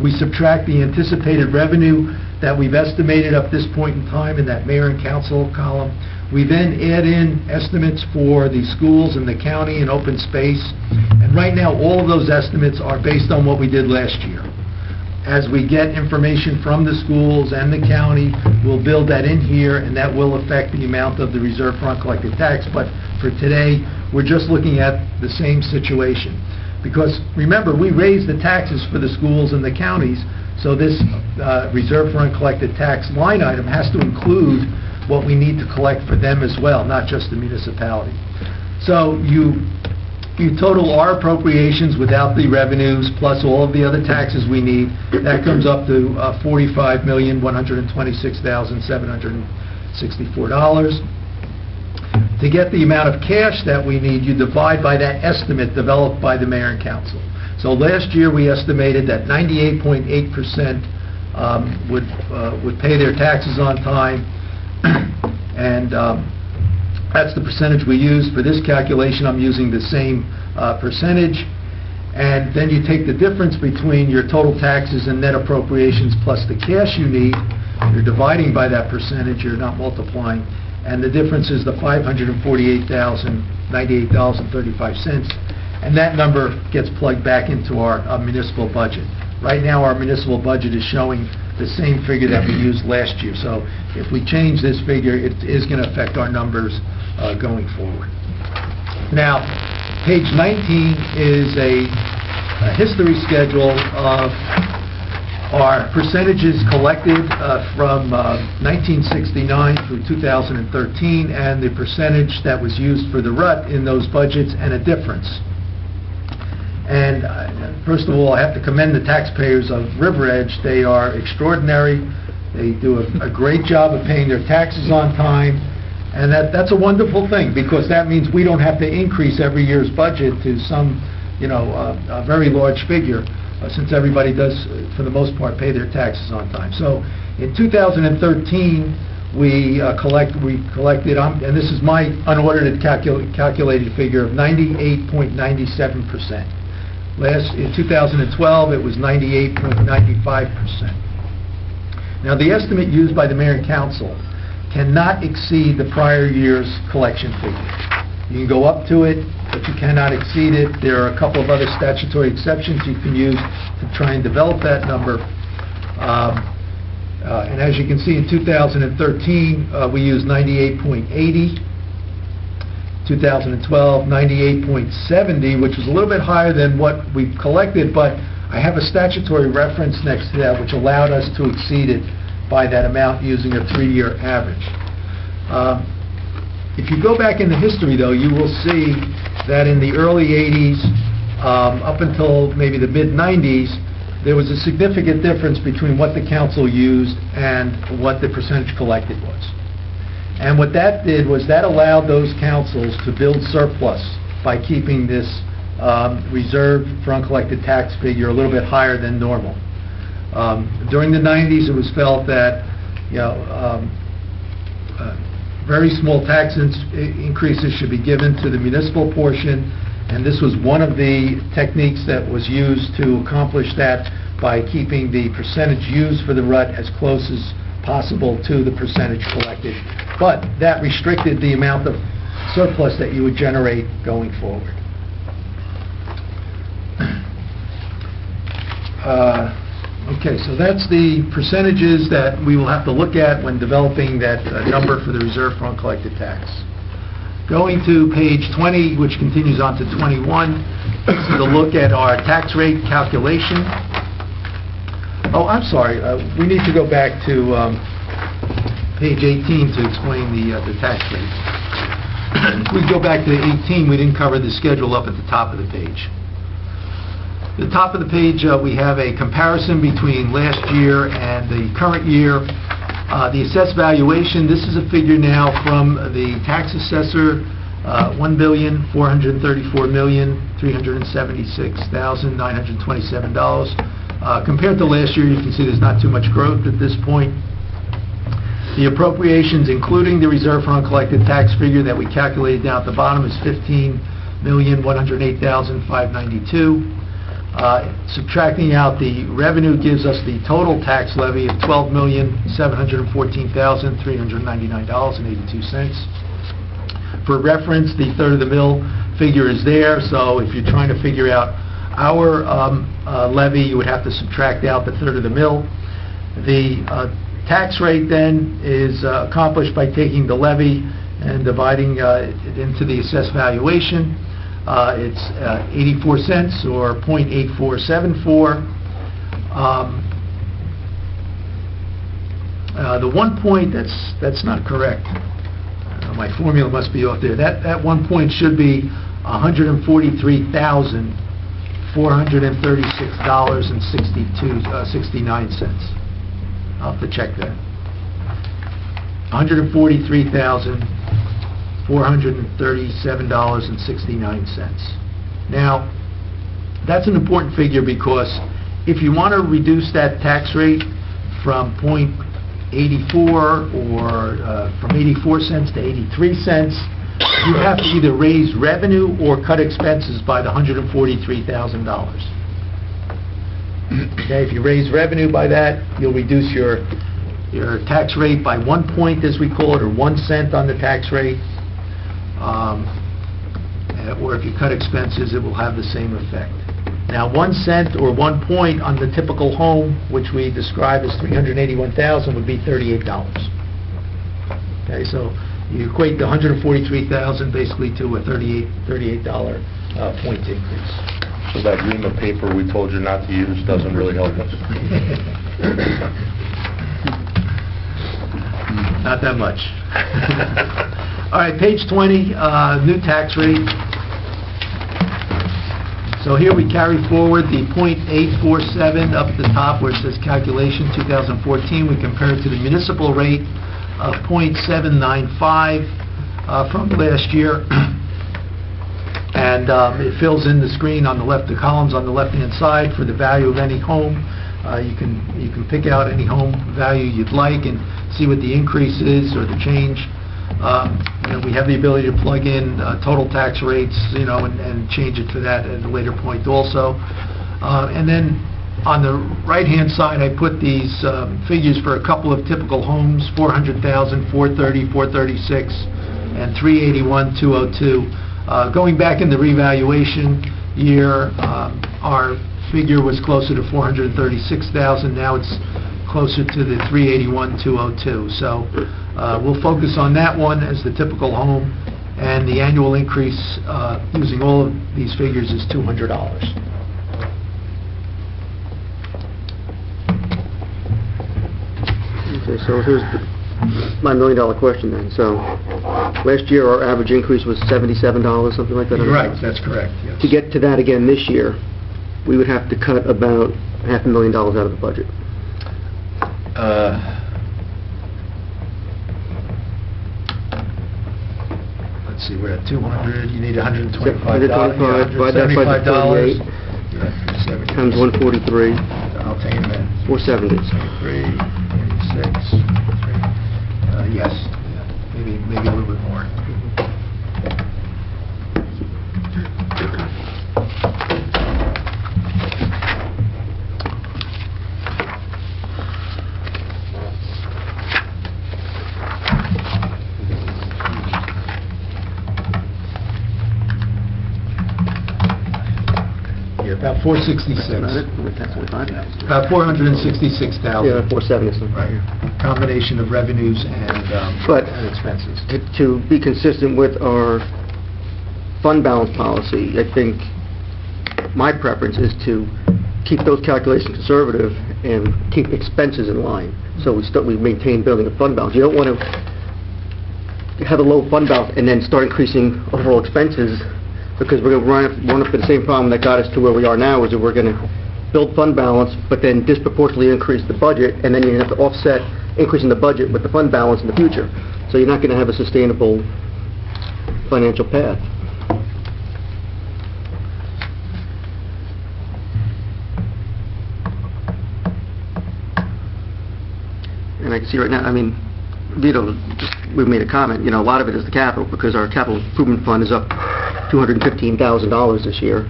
We subtract the anticipated revenue that we've estimated up this point in time in that mayor and council column. We then add in estimates for the schools and the county and open space. And right now, all of those estimates are based on what we did last year. As we get information from the schools and the county, we'll build that in here, and that will affect the amount of the reserve for uncollected tax. But for today, we're just looking at the same situation. Because remember, we raised the taxes for the schools and the counties, so this reserve for uncollected tax line item has to include what we need to collect for them as well, not just the municipality. So you total our appropriations without the revenues plus all of the other taxes we need. That comes up to $45,126,764. To get the amount of cash that we need, you divide by that estimate developed by the mayor and council. So last year we estimated that 98.8% would pay their taxes on time, and that's the percentage we use. For this calculation, I'm using the same percentage, and then you take the difference between your total taxes and net appropriations plus the cash you need. You're dividing by that percentage, you're not multiplying, and the difference is the $548,098.35, and that number gets plugged back into our municipal budget. Right now, our municipal budget is showing the same figure that we used last year, so if we change this figure, it is going to affect our numbers going forward. Now, page 19 is a history schedule of our percentages collected from 1969 through 2013, and the percentage that was used for the RUT in those budgets, and a difference. And first of all, I have to commend the taxpayers of River Edge. They are extraordinary. They do a great job of paying their taxes on time, and that's a wonderful thing, because that means we don't have to increase every year's budget to some, a very large figure, since everybody does, for the most part, pay their taxes on time. So in 2013, we collected, and this is my unaudited calculated figure, of 98.97%. In 2012, it was 98.95%. Now, the estimate used by the mayor and council cannot exceed the prior year's collection figure. You can go up to it, but you cannot exceed it. There are a couple of other statutory exceptions you can use to try and develop that number. And as you can see, in 2013, we used 98.80. 2012, 98.70, which was a little bit higher than what we collected, but I have a statutory reference next to that which allowed us to exceed it by that amount using a 3-year average. If you go back in the history, though, you will see that in the early 80s, up until maybe the mid-90s, there was a significant difference between what the council used and what the percentage collected was. And what that did was that allowed those councils to build surplus by keeping this reserve for uncollected tax figure a little bit higher than normal. During the 90s, it was felt that very small tax increases should be given to the municipal portion, and this was one of the techniques that was used to accomplish that by keeping the percentage used for the RUT as close as possible to the percentage collected. But that restricted the amount of surplus that you would generate going forward. Okay, so that's the percentages that we will have to look at when developing that number for the reserve for uncollected tax. Going to page 20, which continues on to 21, this is a look at our tax rate calculation. Oh, I'm sorry, we need to go back to page 18 to explain the tax rate. If we go back to 18, we didn't cover the schedule up at the top of the page. At the top of the page, we have a comparison between last year and the current year. The assessed valuation, this is a figure now from the tax assessor, $1,434,376,927. Compared to last year, you can see there's not too much growth at this point. The appropriations, including the reserve for uncollected tax figure that we calculated down at the bottom, is $15,108,592. Subtracting out the revenue gives us the total tax levy of $12,714,399.82. For reference, the third of the mill figure is there, so if you're trying to figure out our levy, you would have to subtract out the third of the mill. The tax rate then is accomplished by taking the levy and dividing it into the assessed valuation. It's 84 cents or 0.8474. The 1 point, that's not correct. My formula must be off there. That 1 point should be $143,436.69. I'll have to check that. $143,437.69. Now, that's an important figure, because if you want to reduce that tax rate from 84 or from 84 cents to 83 cents, you have to either raise revenue or cut expenses by the $143,000. Okay, if you raise revenue by that, you'll reduce your tax rate by 1 point, as we call it, or 1 cent on the tax rate. Or if you cut expenses, it will have the same effect. Now, 1 cent or 1 point on the typical home, which we describe as $381,000, would be $38. Okay, so you equate the $143,000 basically to a $38 point increase. So that ream of paper we told you not to use doesn't really help us. Not that much. All right, page 20, new tax rate. So here we carry forward the .847 up at the top where it says calculation 2014. We compare it to the municipal rate of .795 from last year. And it fills in the screen on the left, the columns on the left-hand side for the value of any home. You can pick out any home value you'd like and see what the increase is or the change. And we have the ability to plug in total tax rates, and change it to that at a later point also. And then on the right-hand side, I put these figures for a couple of typical homes: 400,000, 430, 436, and 381,202. Going back in the revaluation year, our figure was closer to 436,000. Now it's closer to the 381,202. So we'll focus on that one as the typical home, and the annual increase using all of these figures is $200. Okay, so here's my $1 million question then. So last year, our average increase was $77, something like that? You're right, that's correct, yes. To get to that again this year, we would have to cut about $500,000 out of the budget. Let's see, we're at 200, you need $125. Divide that by the 38. Times 143. I'll tell you in a minute. 470. 3, 86, yes, maybe a little bit more. About 466. About 466,000. Yeah, 470 something. Right. Combination of revenues and But expenses. to be consistent with our fund balance policy, I think my preference is to keep those calculations conservative and keep expenses in line. So we maintain building a fund balance. You don't want to have a low fund balance and then start increasing overall expenses, because we're going to run up to the same problem that got us to where we are now, is that we're going to build fund balance, but then disproportionately increase the budget, and then you're going to have to offset increasing the budget with the fund balance in the future. So you're not going to have a sustainable financial path. And I can see right now, we made a comment, a lot of it is the capital, because our capital improvement fund is up $215,000 this year.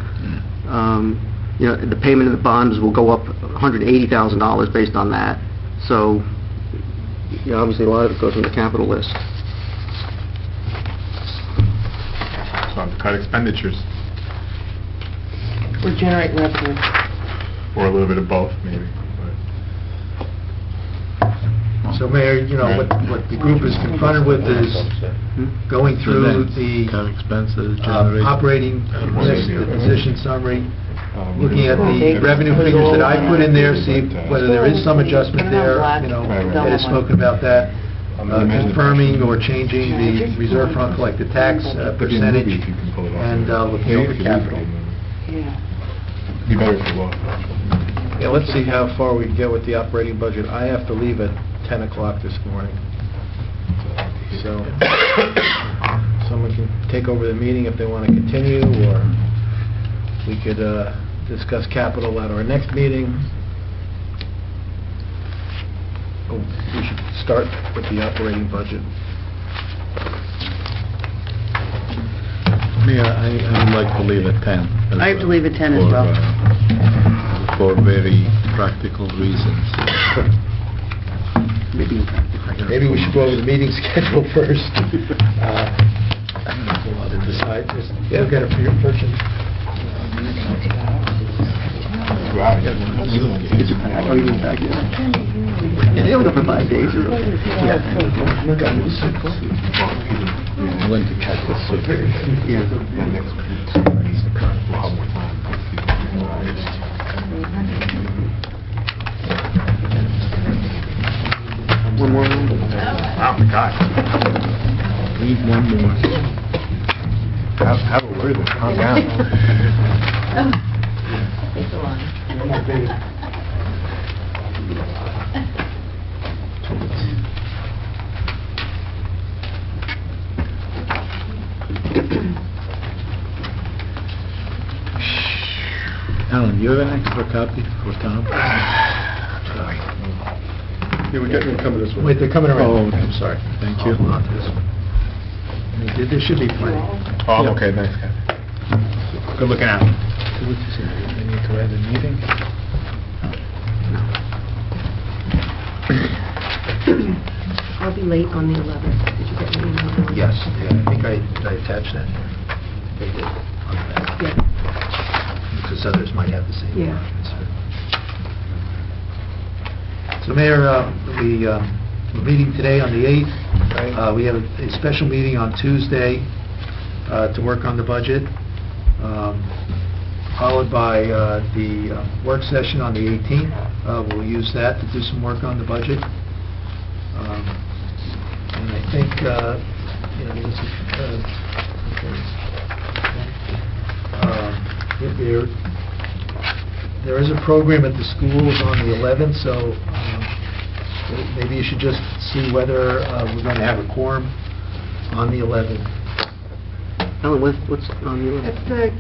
The payment of the bonds will go up $180,000 based on that. So, obviously a lot of it goes from the capital list. So cut expenditures, Or generate revenue. or a little bit of both, maybe. So, Mayor, what the group is confronted with is going through the operating list, the position summary, looking at the revenue figures that I put in there, see whether there is some adjustment there. Ed has spoken about that, confirming or changing the reserve fund collected tax percentage, and looking over capital. Be better for law. Yeah, let's see how far we can get with the operating budget. I have to leave at 10 o'clock this morning. So, someone can take over the meeting if they want to continue, or we could discuss capital at our next meeting. We should start with the operating budget. Mayor, I would like to leave at 10. I have to leave at 10 as well. For very practical reasons. Maybe we should go over the meeting schedule first. To decide, just look at it for your purchase. Oh, you didn't back yet? Yeah, they only go for 5 days. I went to check this. One more round? Oh, my God. Need one more. Have a word with, calm down. Alan, you have an extra copy for Tom? Yeah, we're getting them coming this way. Wait, they're coming around. Oh, I'm sorry. Thank you. There should be plenty. Oh, I'm okay, thanks, Kathy. Good looking out. So what you say, I need to add a meeting? I'll be late on the 11th. Did you get my email? Yes, yeah, I think I attached that. They did on the back. Yeah. Because others might have the same. Yeah. So Mayor, we're meeting today on the 8th. We have a special meeting on Tuesday to work on the budget, followed by the work session on the 18th. We'll use that to do some work on the budget. And I think, there is a program at the schools on the 11th, so maybe you should just see whether we're going to have a quorum on the 11th. Alan, what's on the It's the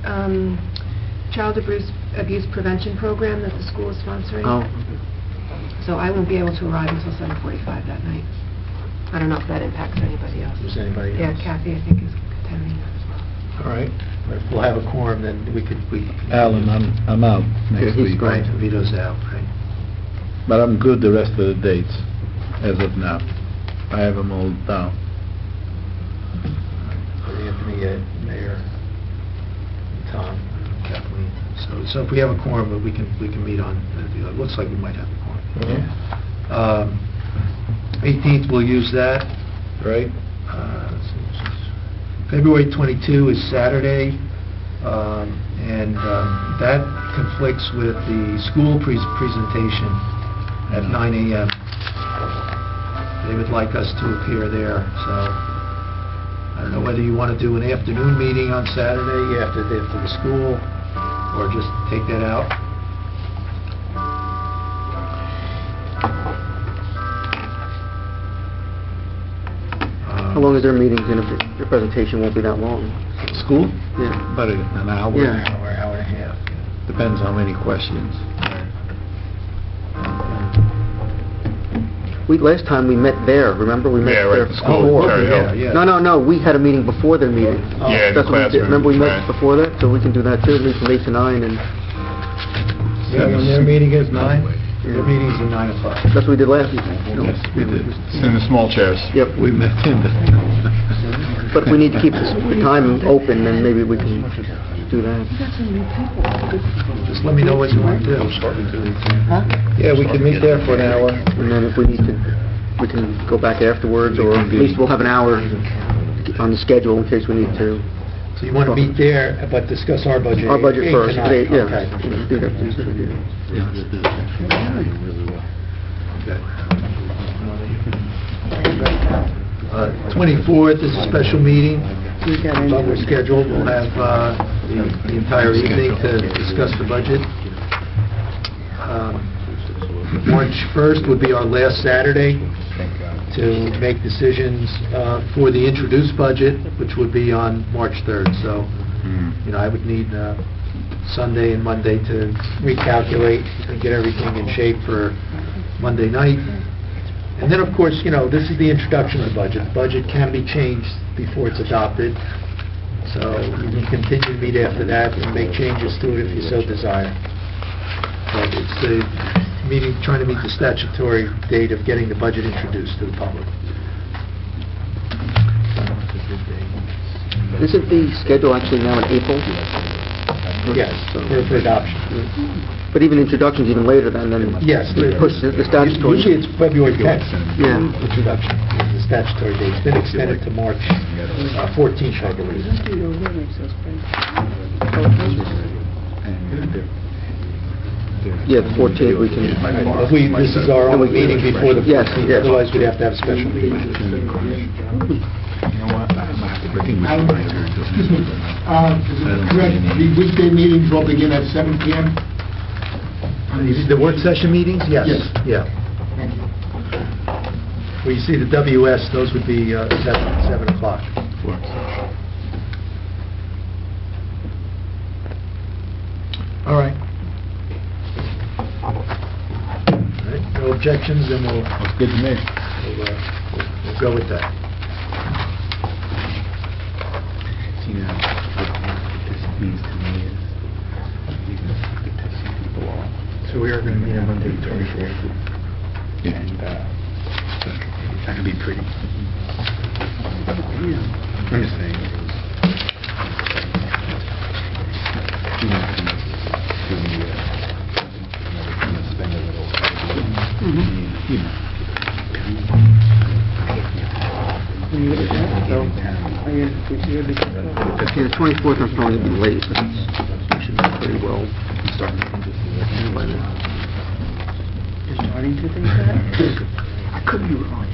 child abuse prevention program that the school is sponsoring. Oh, So I won't be able to arrive until 7:45 that night. I don't know if that impacts anybody else. Is anybody Yeah, else? Kathy, I think, is attending that as well. All right. If we'll have a quorum, then we could... Alan, I'm out next he's week. Right, Vito's out, right? But I'm good the rest of the dates, as of now. I have them all down. Anthony, Mayor, Tom, Kathleen. So if we have a quorum, we can meet on, it looks like we might have a quorum. 18th, we'll use that. Right? February 22 is Saturday, and that conflicts with the school presentation at 9 a.m. They would like us to appear there, so I don't know whether you want to do an afternoon meeting on Saturday after the school, or just take that out. how long is their meetings, and if their presentation won't be that long? School? Yeah. About an hour. Yeah. Hour and a half. Depends how many questions. Last time we met there, remember? We met Yeah, right there at the school, before. Cherry Hill. Yeah. No, we had a meeting before their meeting. Yeah, in the That's what we did. classroom, Remember we met right. before that? So we can do that too, meet from 8 to 9, and Their meeting is 9? Their meeting's at 9 o'clock. that's what we did last week. Yes, we did. In the small chairs. Yep. We met in the... But if we need to keep the time open, then maybe we can do that. Just let me know what you want to do. Yeah, we can meet there for an hour. And then if we need to, we can go back afterwards, or at least we'll have an hour on the schedule in case we need to. So you want to meet there, but discuss our budget? Our budget 8 first, tonight. yeah. Okay. Do that. 24th is a special meeting. We got in. We're scheduled, we'll have the entire evening to discuss the budget. March 1st would be our last Saturday to make decisions for the introduced budget, which would be on March 3rd. So, I would need Sunday and Monday to recalculate and get everything in shape for Monday night. And then, of course, this is the introduction of the budget. The budget can be changed before it's adopted, so you can continue to meet after that and make changes to it if you so desire. But it's the meeting, trying to meet the statutory date of getting the budget introduced to the public. Isn't the schedule actually now in April? Yes, for adoption. But even introduction's even later than Yes. push the statutory. Usually it's February 10th. Yeah. Introduction, the statutory date. It's been extended to March 14th, I believe. Yeah, the 14th we can... This is our only meeting before the Yes, 14th, yes. otherwise we'd have to have a special meeting. Excuse me, correct, the weekday meetings will begin at 7 PM? The work session meetings? Yes. Yes. Yeah. Where you see the WS, those would be 7 o'clock. All right. All right, no objections, then we'll... That's good to me. We'll go with that. So we are going to meet on Monday, the 24th. And That could be pretty. I'm just saying. Yeah, the 24th I'm probably going to be late, but it should be pretty well starting by then. You're starting to think that? I could be wrong.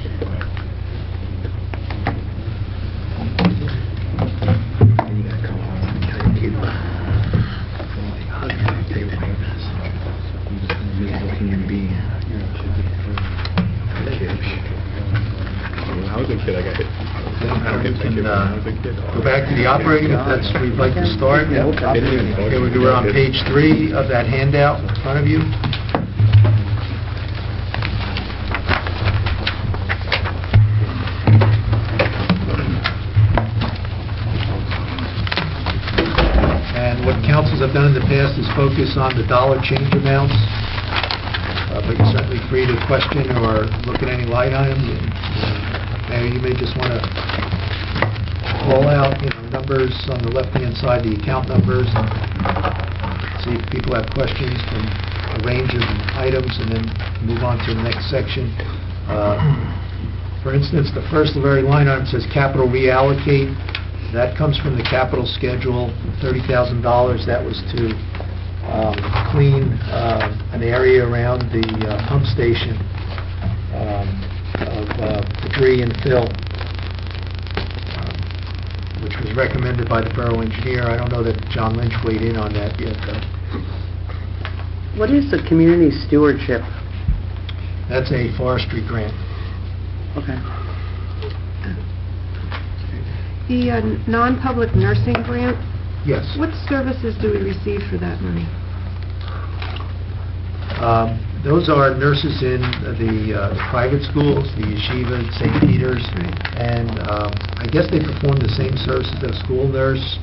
And you got to come home and try to keep human being. I was a kid, I got hit. Go back to the operating, if that's where you'd like to start. Okay, we're on page 3 of that handout in front of you. And what councils have done in the past is focus on the dollar change amounts, but you're certainly free to question or look at any line items. Mayor, you may just want to call out, numbers on the left-hand side, the account numbers, and see if people have questions from a range of items, and then move on to the next section. For instance, the first very line item says capital reallocate. That comes from the capital schedule, $30,000. That was to clean an area around the pump station of debris and fill, which was recommended by the borough engineer. I don't know that John Lynch weighed in on that yet, though. What is the community stewardship? That's a forestry grant. Okay. The non-public nursing grant, Yes. what services do we receive for that money? Those are nurses in the private schools, the yeshiva, St. Peter's, and I guess they perform the same services as a school nurse.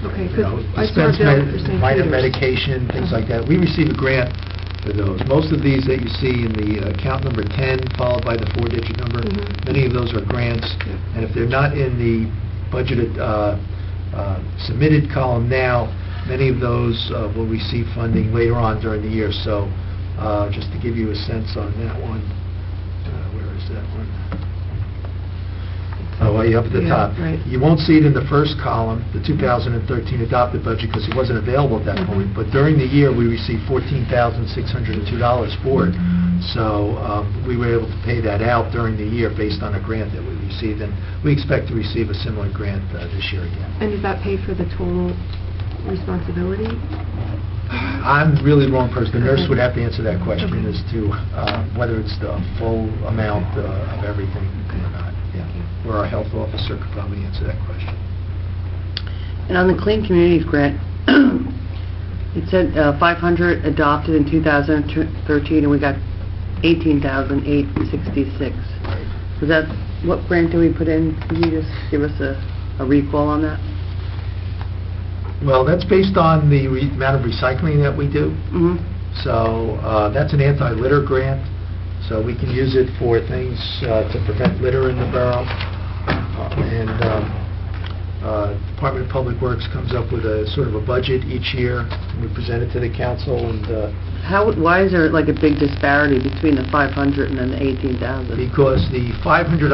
Okay, because I saw a Dispense bill for St. minor Peter's. medication, things like that. We receive a grant for those. Most of these that you see in the account number 10, followed by the 4-digit number, Mhm. many of those are grants. And if they're not in the budgeted, submitted column now, many of those will receive funding later on during the year. So just to give you a sense on that one, where is that one? Oh, way up at the Yeah, top. right. You won't see it in the first column, the 2013 adopted budget, because it wasn't available at that Mhm. point. But during the year, we received $14,602 for it. So we were able to pay that out during the year based on a grant that we received. And we expect to receive a similar grant this year again. And does that pay for the total responsibility? I'm really the wrong person. The nurse would have to answer that question as to whether it's the full amount of everything or not. Yeah. Or our health officer could probably answer that question. And on the Clean Communities grant, it said 500 adopted in 2013, and we got $18,866. Was that, what grant did we put in? Can you just give us a recall on that? Well, that's based on the amount of recycling that we do. Mm-hmm. So that's an anti-litter grant, so we can use it for things to prevent litter in the borough. Department of Public Works comes up with a sort of a budget each year, and we present it to the council, and Why is there like a big disparity between the 500 and then the 18,000? because the $500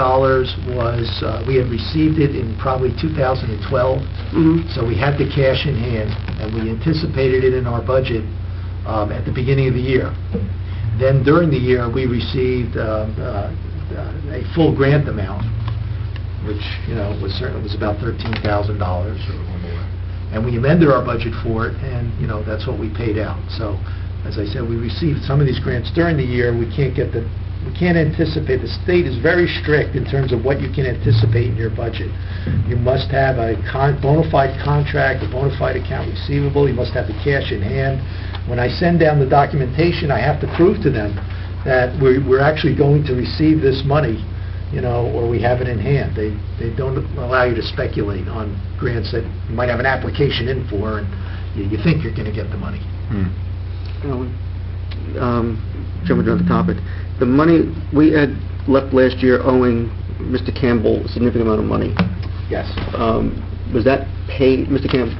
was, we had received it in probably 2012, Mm-hmm. so we had the cash in hand, and we anticipated it in our budget at the beginning of the year. Then during the year, we received a full grant amount, which, was about $13,000 or more. And we amended our budget for it, and, that's what we paid out. So, as I said, we received some of these grants during the year. We can't anticipate. The state is very strict in terms of what you can anticipate in your budget. You must have a bona fide contract, a bona fide account receivable. You must have the cash in hand. When I send down the documentation, I have to prove to them that we're actually going to receive this money, or we have it in hand. They don't allow you to speculate on grants that you might have an application in for, and you think you're going to get the money. Jumping on the topic, the money we had left last year owing Mr. Campbell a significant amount of money. Yes. Was that paid, Mr. Campbell?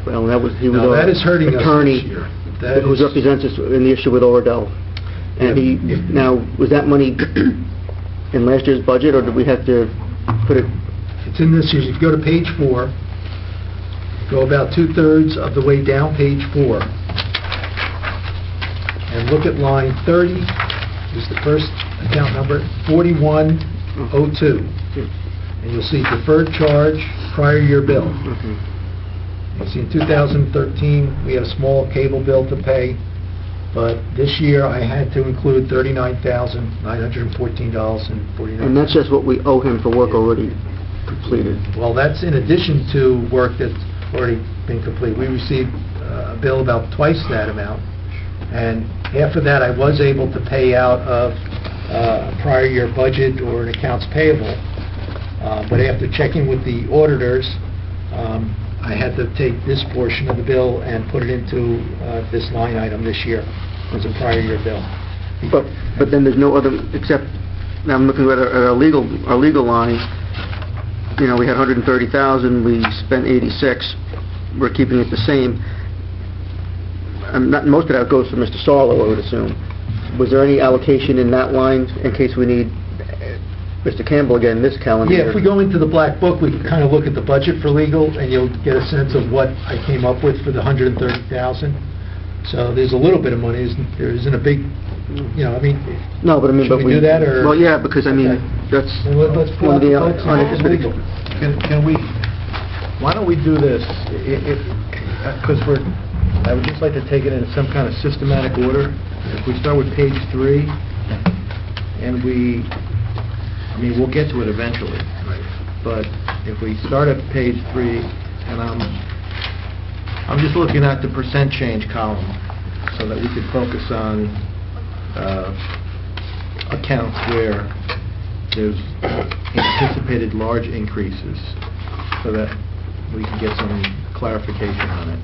He was No, our that is hurting us attorney this year. who represents us in the issue with Oradell. And now, was that money in last year's budget, or did we have to put it? It's in this year's. If you go to page 4, go about 2/3 of the way down page 4, and look at line 30, is the first account number, 4102. And you'll see deferred charge, prior year bill. You see in 2013, we had a small cable bill to pay, but this year I had to include $39,914.49. And that's just what we owe him for work already completed. Well, that's in addition to work that's already been completed. We received a bill about twice that amount, and half of that I was able to pay out of a prior year budget or an accounts payable. But after checking with the auditors, I had to take this portion of the bill and put it into this line item this year as a prior year bill. But then there's no other, except, now I'm looking at our legal line, we had 130,000, we spent 86, we're keeping it the same. Most of that goes for Mr. Sarlo, I would assume. Was there any allocation in that line in case we need Mr. Campbell again this calendar year? Yeah, if we go into the black book, we can kind of look at the budget for legal, and you'll get a sense of what I came up with for the 130,000. So there's a little bit of money. There isn't a big, No, but I mean, should we do that, or? Well, yeah, because I mean, Okay. that's Let's pull one of out the the books and look at legal. Can we, why don't we do this? Because I would just like to take it in some kind of systematic order. If we start with page 3, and we'll get to it eventually. Right. But if we start at page 3, and I'm just looking at the percent change column, so that we could focus on accounts where there's anticipated large increases, so that we can get some clarification on it.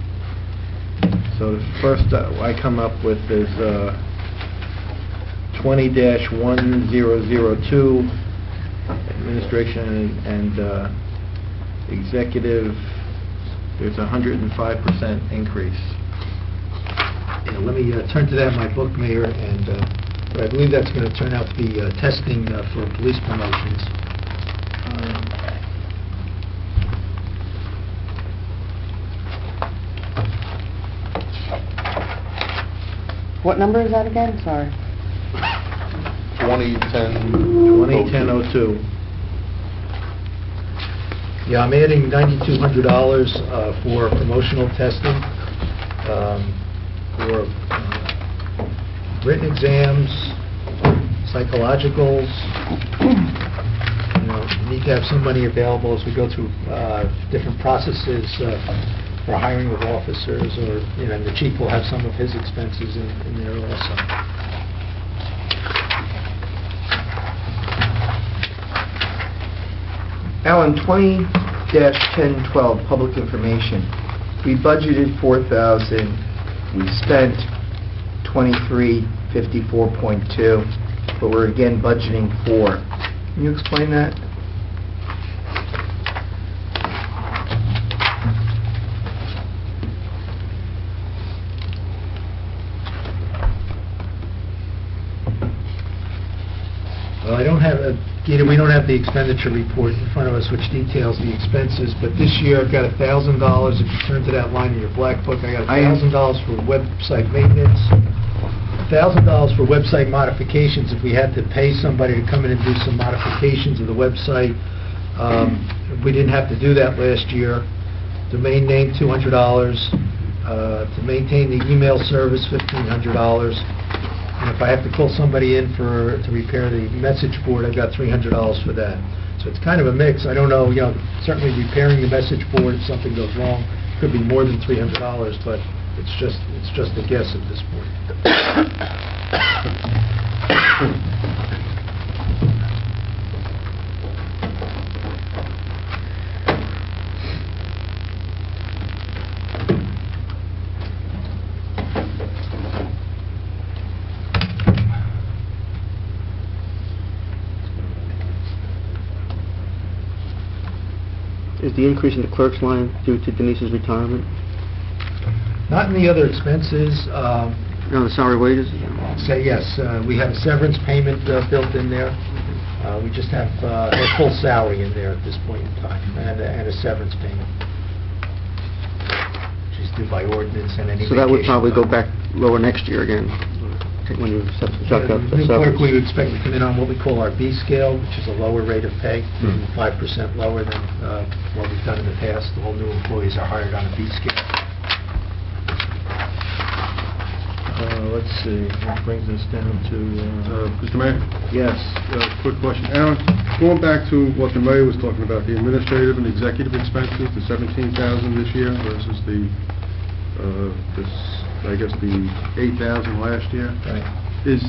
So the first I come up with is 20-1002, administration and executive. There's a 105% increase. Yeah, let me turn to that in my book, Mayor, and but I believe that's going to turn out to be testing for police promotions. What number is that again? Sorry. 20-1002. Yeah, I'm adding $9,200 for promotional testing, for written exams, psychologicals. You need to have some money available as we go through different processes for hiring of officers, or, and the chief will have some of his expenses in there also. Alan, 20-1012, public information. We budgeted 4,000, we spent 2354.2, but we're again budgeting 4. Can you explain that? Well, I don't have, Gita, we don't have the expenditure report in front of us which details the expenses, but this year I've got $1,000, if you turn to that line in your black book, I got $1,000 for website maintenance, $1,000 for website modifications, if we had to pay somebody to come in and do some modifications of the website. We didn't have to do that last year. Domain name, $200. To maintain the email service, $1,500. And if I have to call somebody in to repair the message board, I've got $300 for that. So it's kind of a mix. I don't know, certainly repairing the message board if something goes wrong could be more than $300, but it's just a guess at this point. Is the increase in the clerk's line due to Denise's retirement? Not in the other expenses. The salary wages? Yes, we have a severance payment built in there. We just have her full salary in there at this point in time, and a severance payment. She's due by ordinance and any So that would vacation probably go time. back lower next year again, when you subtract out the New clerk, severance. we would expect to come in on what we call our B scale, which is a lower rate of pay, 5% lower than what we've done in the past. All new employees are hired on a B scale. Let's see, that brings us down to... Mr. Mayor? Yes. Quick question. Alan, going back to what the mayor was talking about, the administrative and executive expenses, the $17,000 this year versus the, I guess, the $8,000 last year. Right. Is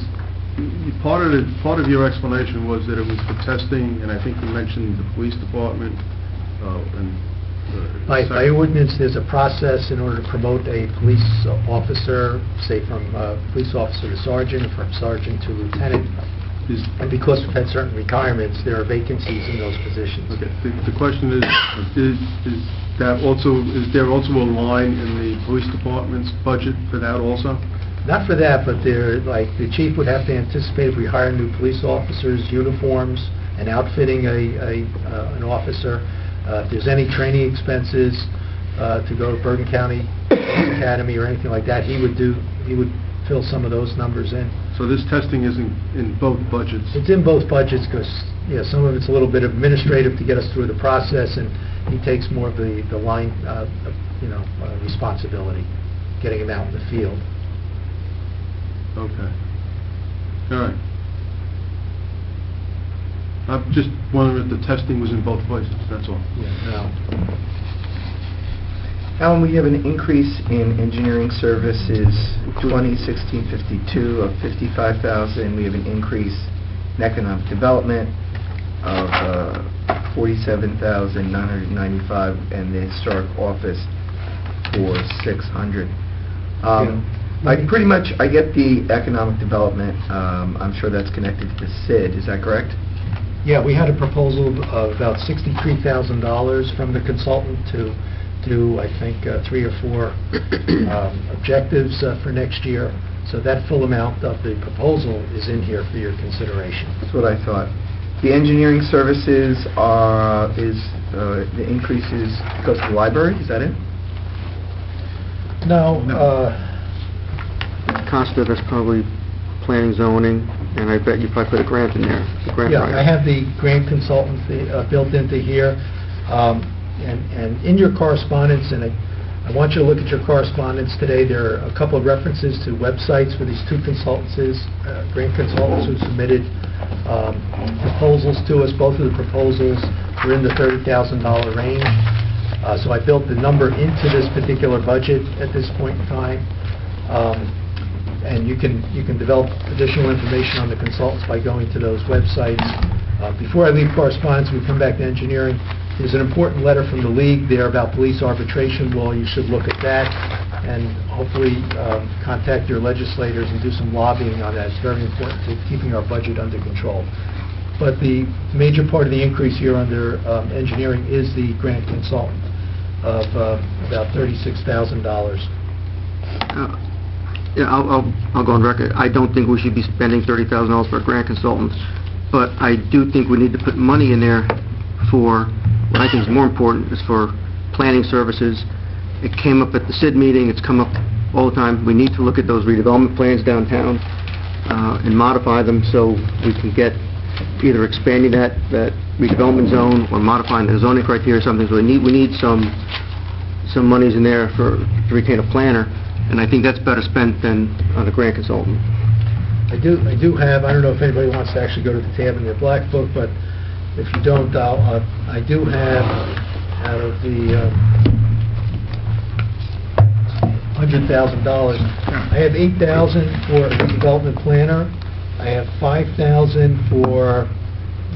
part of your explanation was that it was for testing, and I think you mentioned the police department, and... By ordinance, there's a process in order to promote a police officer, say from police officer to sergeant, from sergeant to lieutenant. And because we've had certain retirements, there are vacancies in those positions. Okay. The question is there also a line in the police department's budget for that also? Not for that, but the chief would have to anticipate if we hire new police officers, uniforms, and outfitting an officer. If there's any training expenses to go to Bergen County Academy or anything like that, he would fill some of those numbers in. So this testing is in both budgets? It's in both budgets because some of it's a little bit administrative to get us through the process, and he takes more of the line responsibility, getting him out in the field. Okay. All right. I'm just wondering if the testing was in both places, that's all. Yeah, no. Alan, we have an increase in engineering services, 2016-52 of $55,000. We have an increase in economic development of $47,995, and the historic office for $600. I get the economic development. I'm sure that's connected to the SID. Is that correct? Yeah, we had a proposal of about $63,000 from the consultant to do, I think, 3 or 4 objectives for next year. So that full amount of the proposal is in here for your consideration. That's what I thought. The engineering services the increases because of the library, is that it? No. Costa, that's probably planning, zoning, and I bet you probably put a grant in there. Yeah, I have the grant consultant built into here. And in your correspondence, and I want you to look at your correspondence today, there are a couple of references to websites for these 2 grant consultants who submitted proposals to us. Both of the proposals were in the $30,000 range. So I built the number into this particular budget at this point in time. And you can develop additional information on the consultants by going to those websites. Before I leave correspondence, we come back to engineering. There's an important letter from the league there about police arbitration law. You should look at that and hopefully contact your legislators and do some lobbying on that. It's very important to keeping our budget under control. But the major part of the increase here under engineering is the grant consultant of about $36,000. Yeah, I'll go on record. I don't think we should be spending $30,000 for a grant consultant, but I do think we need to put money in there for what I think is more important, is for planning services. It came up at the SID meeting, it's come up all the time. We need to look at those redevelopment plans downtown and modify them so we can get either expanding that redevelopment zone or modifying the zoning criteria or something. So we need some monies in there to retain a planner, and I think that's better spent than on a grant consultant. I do have, I don't know if anybody wants to actually go to the tab in their black book, but if you don't, I do have, out of the $100,000, I have $8,000 for a redevelopment planner. I have $5,000 for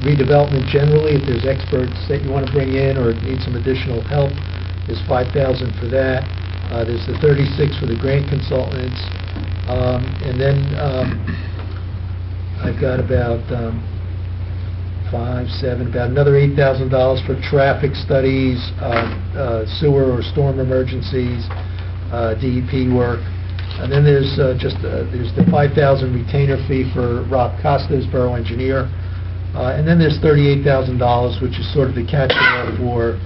redevelopment generally. If there's experts that you want to bring in or need some additional help, there's $5,000 for that. There's the $36,000 for the grant consultants. And then I've got about about another $8,000 for traffic studies, sewer or storm emergencies, DEP work. And then there's there's the $5,000 retainer fee for Rob Costa's borough engineer. And then there's $38,000, which is sort of the catch-all for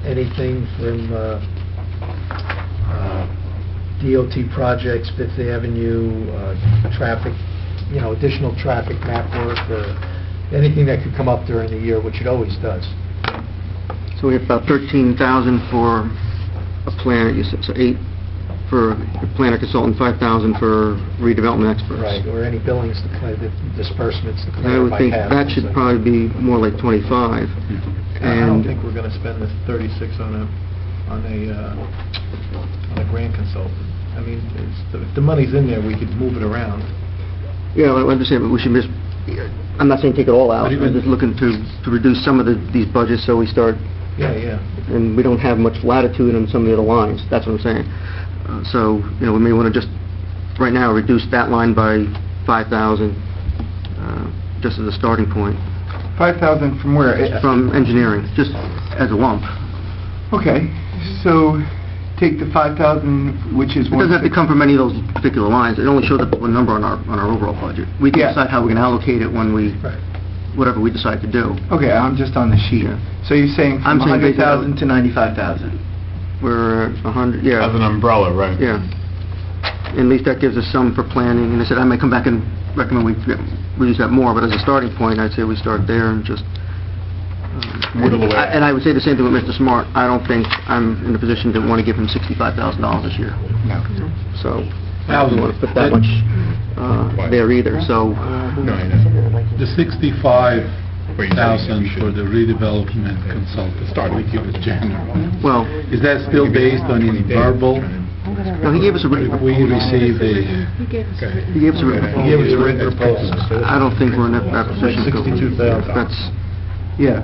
anything from DOT projects, Fifth Avenue, traffic, additional traffic map work, or anything that could come up during the year, which it always does. So we have about $13,000 for a planner, you said, so $8,000 for a planner consultant, $5,000 for redevelopment experts. Right, or any billings, the disbursements. I would think that should probably be more like $25,000. I don't think we're going to spend the $36,000 on a grant consultant. I mean, if the money's in there, we could move it around. Yeah, I understand, but we should just, I'm not saying take it all out. I'm just looking to reduce some of these budgets so we start. Yeah. And we don't have much latitude on some of the other lines. That's what I'm saying. So, we may want to just, right now, reduce that line by $5,000, just as a starting point. $5,000 from where? From engineering, just as a lump. Okay, so take the $5,000, which is... It doesn't have to come from any of those particular lines. It only shows up one number on our overall budget. We can decide how we're going to allocate it when we, whatever we decide to do. Okay, I'm just on the sheet. Yeah. So you're saying from $100,000 to $95,000? We're at 100, yeah. As an umbrella, right? Yeah. At least that gives us some for planning, and I said I may come back and recommend we use that more, but as a starting point, I'd say we start there and just... and I would say the same thing with Mr. Smart. I don't think I'm in a position to want to give him $65,000 this year. No. So, I don't want to put that much there either, so... The $65,000 for the redevelopment consultant, we give it general. Well... Is that still based on his verbal? No, he gave us a written... We received a... He gave us a written proposal. I don't think we're in that position. $62,000. That's... Yeah.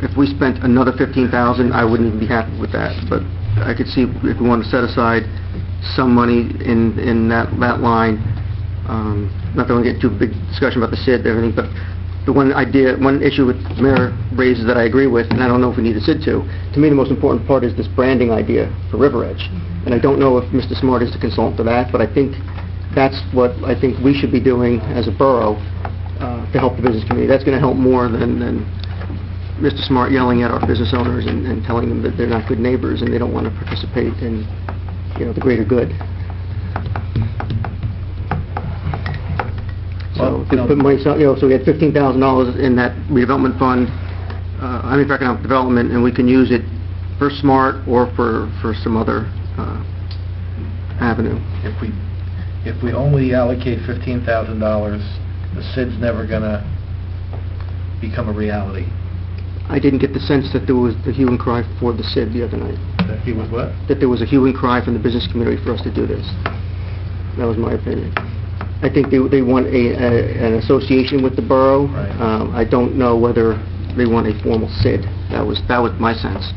If we spent another $15,000, I wouldn't even be happy with that. But I could see if we want to set aside some money in that line. Not that I want to get too big discussion about the SID and everything, but the one issue with the mayor raises that I agree with, and I don't know if we need a SID to me the most important part is this branding idea for River Edge. And I don't know if Mr. Smart is the consultant for that, but I think that's what I think we should be doing as a borough to help the business community. That's going to help more than Mr. Smart yelling at our business owners and telling them that they're not good neighbors and they don't want to participate in, the greater good. So, put money, so we had $15,000 in that redevelopment fund, for economic development, and we can use it for Smart or for some other avenue. If we only allocate $15,000, the SID's never going to become a reality. I didn't get the sense that there was the hue and cry for the SID the other night. That he was what? That there was a hue and cry from the business community for us to do this. That was my opinion. I think they want an association with the borough. Right. I don't know whether they want a formal SID. That was my sense.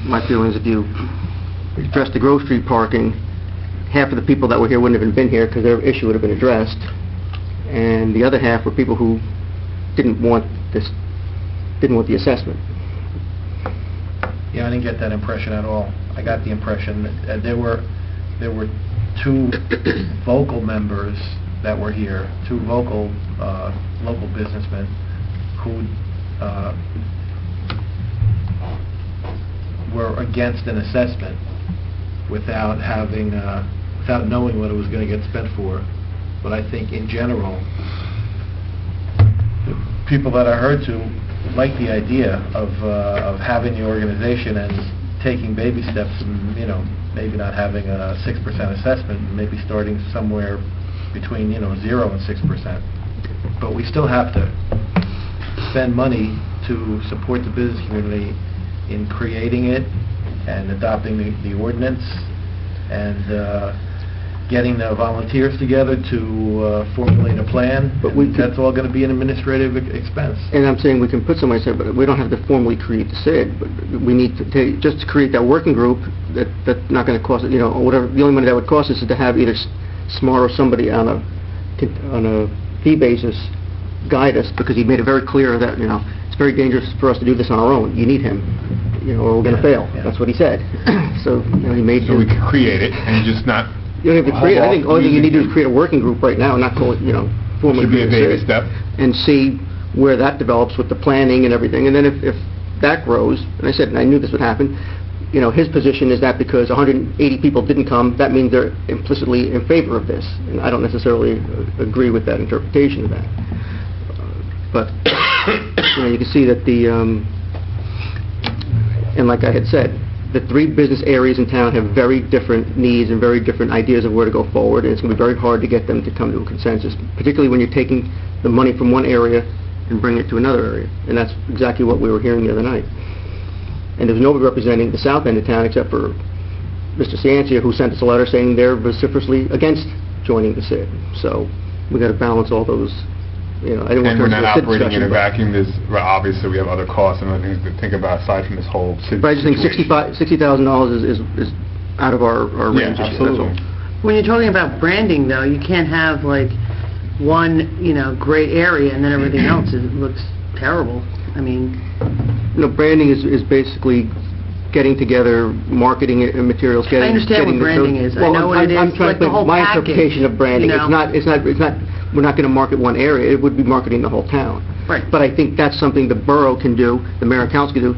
My feeling is if you address the Grove Street parking, half of the people that were here wouldn't have been here because their issue would have been addressed, and the other half were people who didn't want the assessment. Yeah, I didn't get that impression at all. I got the impression that there were two vocal members that were here, two vocal local businessmen who were against an assessment without knowing what it was going to get spent for. But I think in general, the people that I heard to like the idea of having the organization and taking baby steps, and maybe not having a 6% assessment, maybe starting somewhere between 0 and 6%. But we still have to spend money to support the business community in creating it and adopting the ordinance and getting the volunteers together to formulate a plan. But that's all going to be an administrative expense. And I'm saying we can put somebody SID, but we don't have to formally create the SID. But we need to just to create that working group. That's not going to cost whatever. The only money that would cost us is to have either SMART or somebody on a fee basis guide us, because he made it very clear that it's very dangerous for us to do this on our own. You need him, or we're going to fail. Yeah. That's what he said. So he made. So we can create it and just not. You don't have to create. I think all you need to do is create a working group right now, and not call it formally. Should be a baby step. And see where that develops with the planning and everything. And then if that grows, and I said, and I knew this would happen, his position is that because 180 people didn't come, that means they're implicitly in favor of this. And I don't necessarily agree with that interpretation of that. But you can see that and like I had said, the three business areas in town have very different needs and very different ideas of where to go forward, and it's going to be very hard to get them to come to a consensus, particularly when you're taking the money from one area and bringing it to another area. And that's exactly what we were hearing the other night. And there's nobody representing the south end of town except for Mr. Ciancia, who sent us a letter saying they're vociferously against joining the SID. So we got to balance all those. I didn't want And we're to not SID operating in a discussion, vacuum. Obviously, we have other costs and other things to think about aside from this whole situation. but I just think $60,000 is out of our range. Yeah, this year, that's all. absolutely. When you're talking about branding, though, you can't have like one, gray area and then everything else looks terrible. I mean, Branding is basically getting together, marketing and materials, getting. I understand what branding is. I know what it is, I'm trying like the to whole my package, interpretation of branding. It's not. We're not going to market one area. It would be marketing the whole town. Right. But I think that's something the borough can do. The mayor and council can do.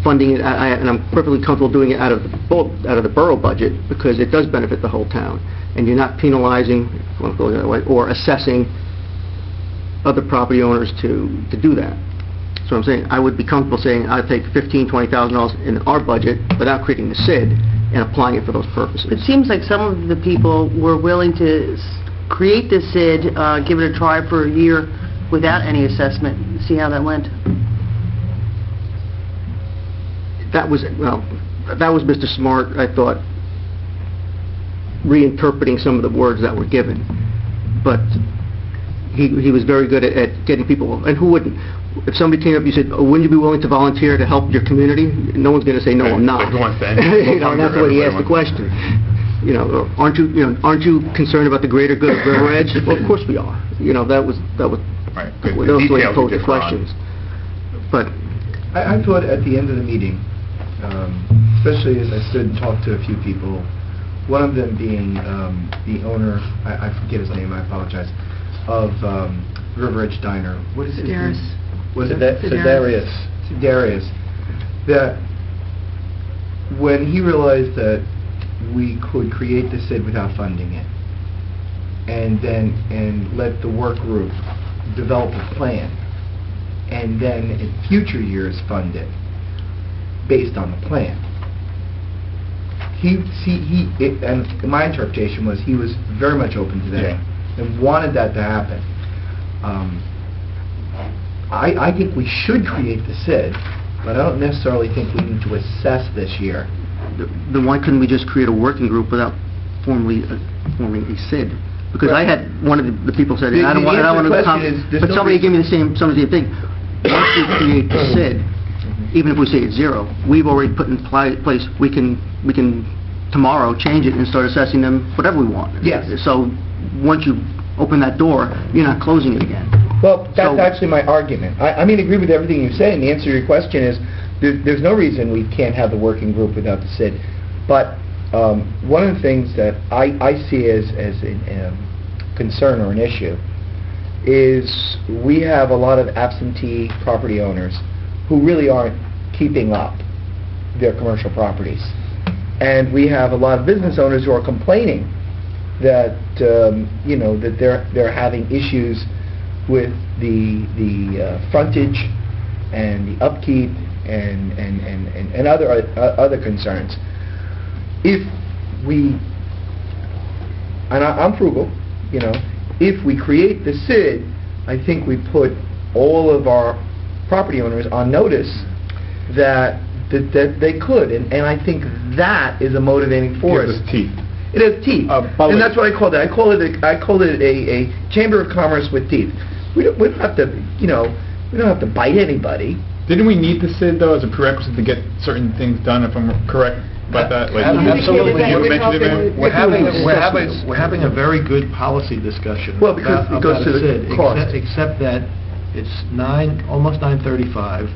Funding it, and I'm perfectly comfortable doing it out of the borough budget, because it does benefit the whole town, and you're not penalizing, if you want to call it that way, or assessing other property owners to do that. So I'm saying I would be comfortable saying I'd take $15,000-$20,000 in our budget without creating the SID and applying it for those purposes. it seems like some of the people were willing to create the SID, give it a try for a year without any assessment, see how that went. That was Mr. Smart, I thought, reinterpreting some of the words that were given. But he was very good at getting people, and who wouldn't? If somebody came up and you said, wouldn't you be willing to volunteer to help your community? No one's going to say, no, I'm not. Like who wants to end And that's the way he asked the question. Aren't you concerned about the greater good of River Edge? Well, of course we are. That was Right, good. that The was the way he details posed we the differ on. questions. But I thought at the end of the meeting, especially as I stood and talked to a few people, one of them being the owner, I forget his name, I apologize, of River Edge Diner. What is it? Sedaris. Was it Sedarius. Sedarius. That when he realized that we could create the SID without funding it, and let the work group develop a plan, and then in future years fund it based on the plan. And my interpretation was he was very much open to that and wanted that to happen. I think we should create the SID, but I don't necessarily think we need to assess this year. then why couldn't we just create a working group without formally forming a SID? Because I had, one of the people said, The- I don't the want answer to the to come, question is, there's but no somebody reason- gave me some of the thing. Once we create the SID, even if we say it's zero, we've already put in place, we can tomorrow change it and start assessing them whatever we want. Yes. So, once you open that door, you're not closing it again. Well, that's So- actually my argument. I mean, I agree with everything you say, and the answer to your question is, there's no reason we can't have the working group without the SID. But one of the things that I see as a concern or an issue is we have a lot of absentee property owners who really aren't keeping up their commercial properties. And we have a lot of business owners who are complaining that, that they're having issues with the frontage and the upkeep and other concerns. If we, and I'm frugal, if we create the SID, I think we put all of our property owners on notice that they could, and I think that is a motivating force. Gives us teeth. It has teeth, by the and way- that's what I called it. I call it a chamber of commerce with teeth. We don't have to, we don't have to bite anybody. Didn't we need the SID, though, as a prerequisite to get certain things done, if I'm correct about that? Like, Absolutely. You mentioned it, man? We're having a very good policy discussion. Well, because it goes about to the SID, cost. Except that it's almost 9:35.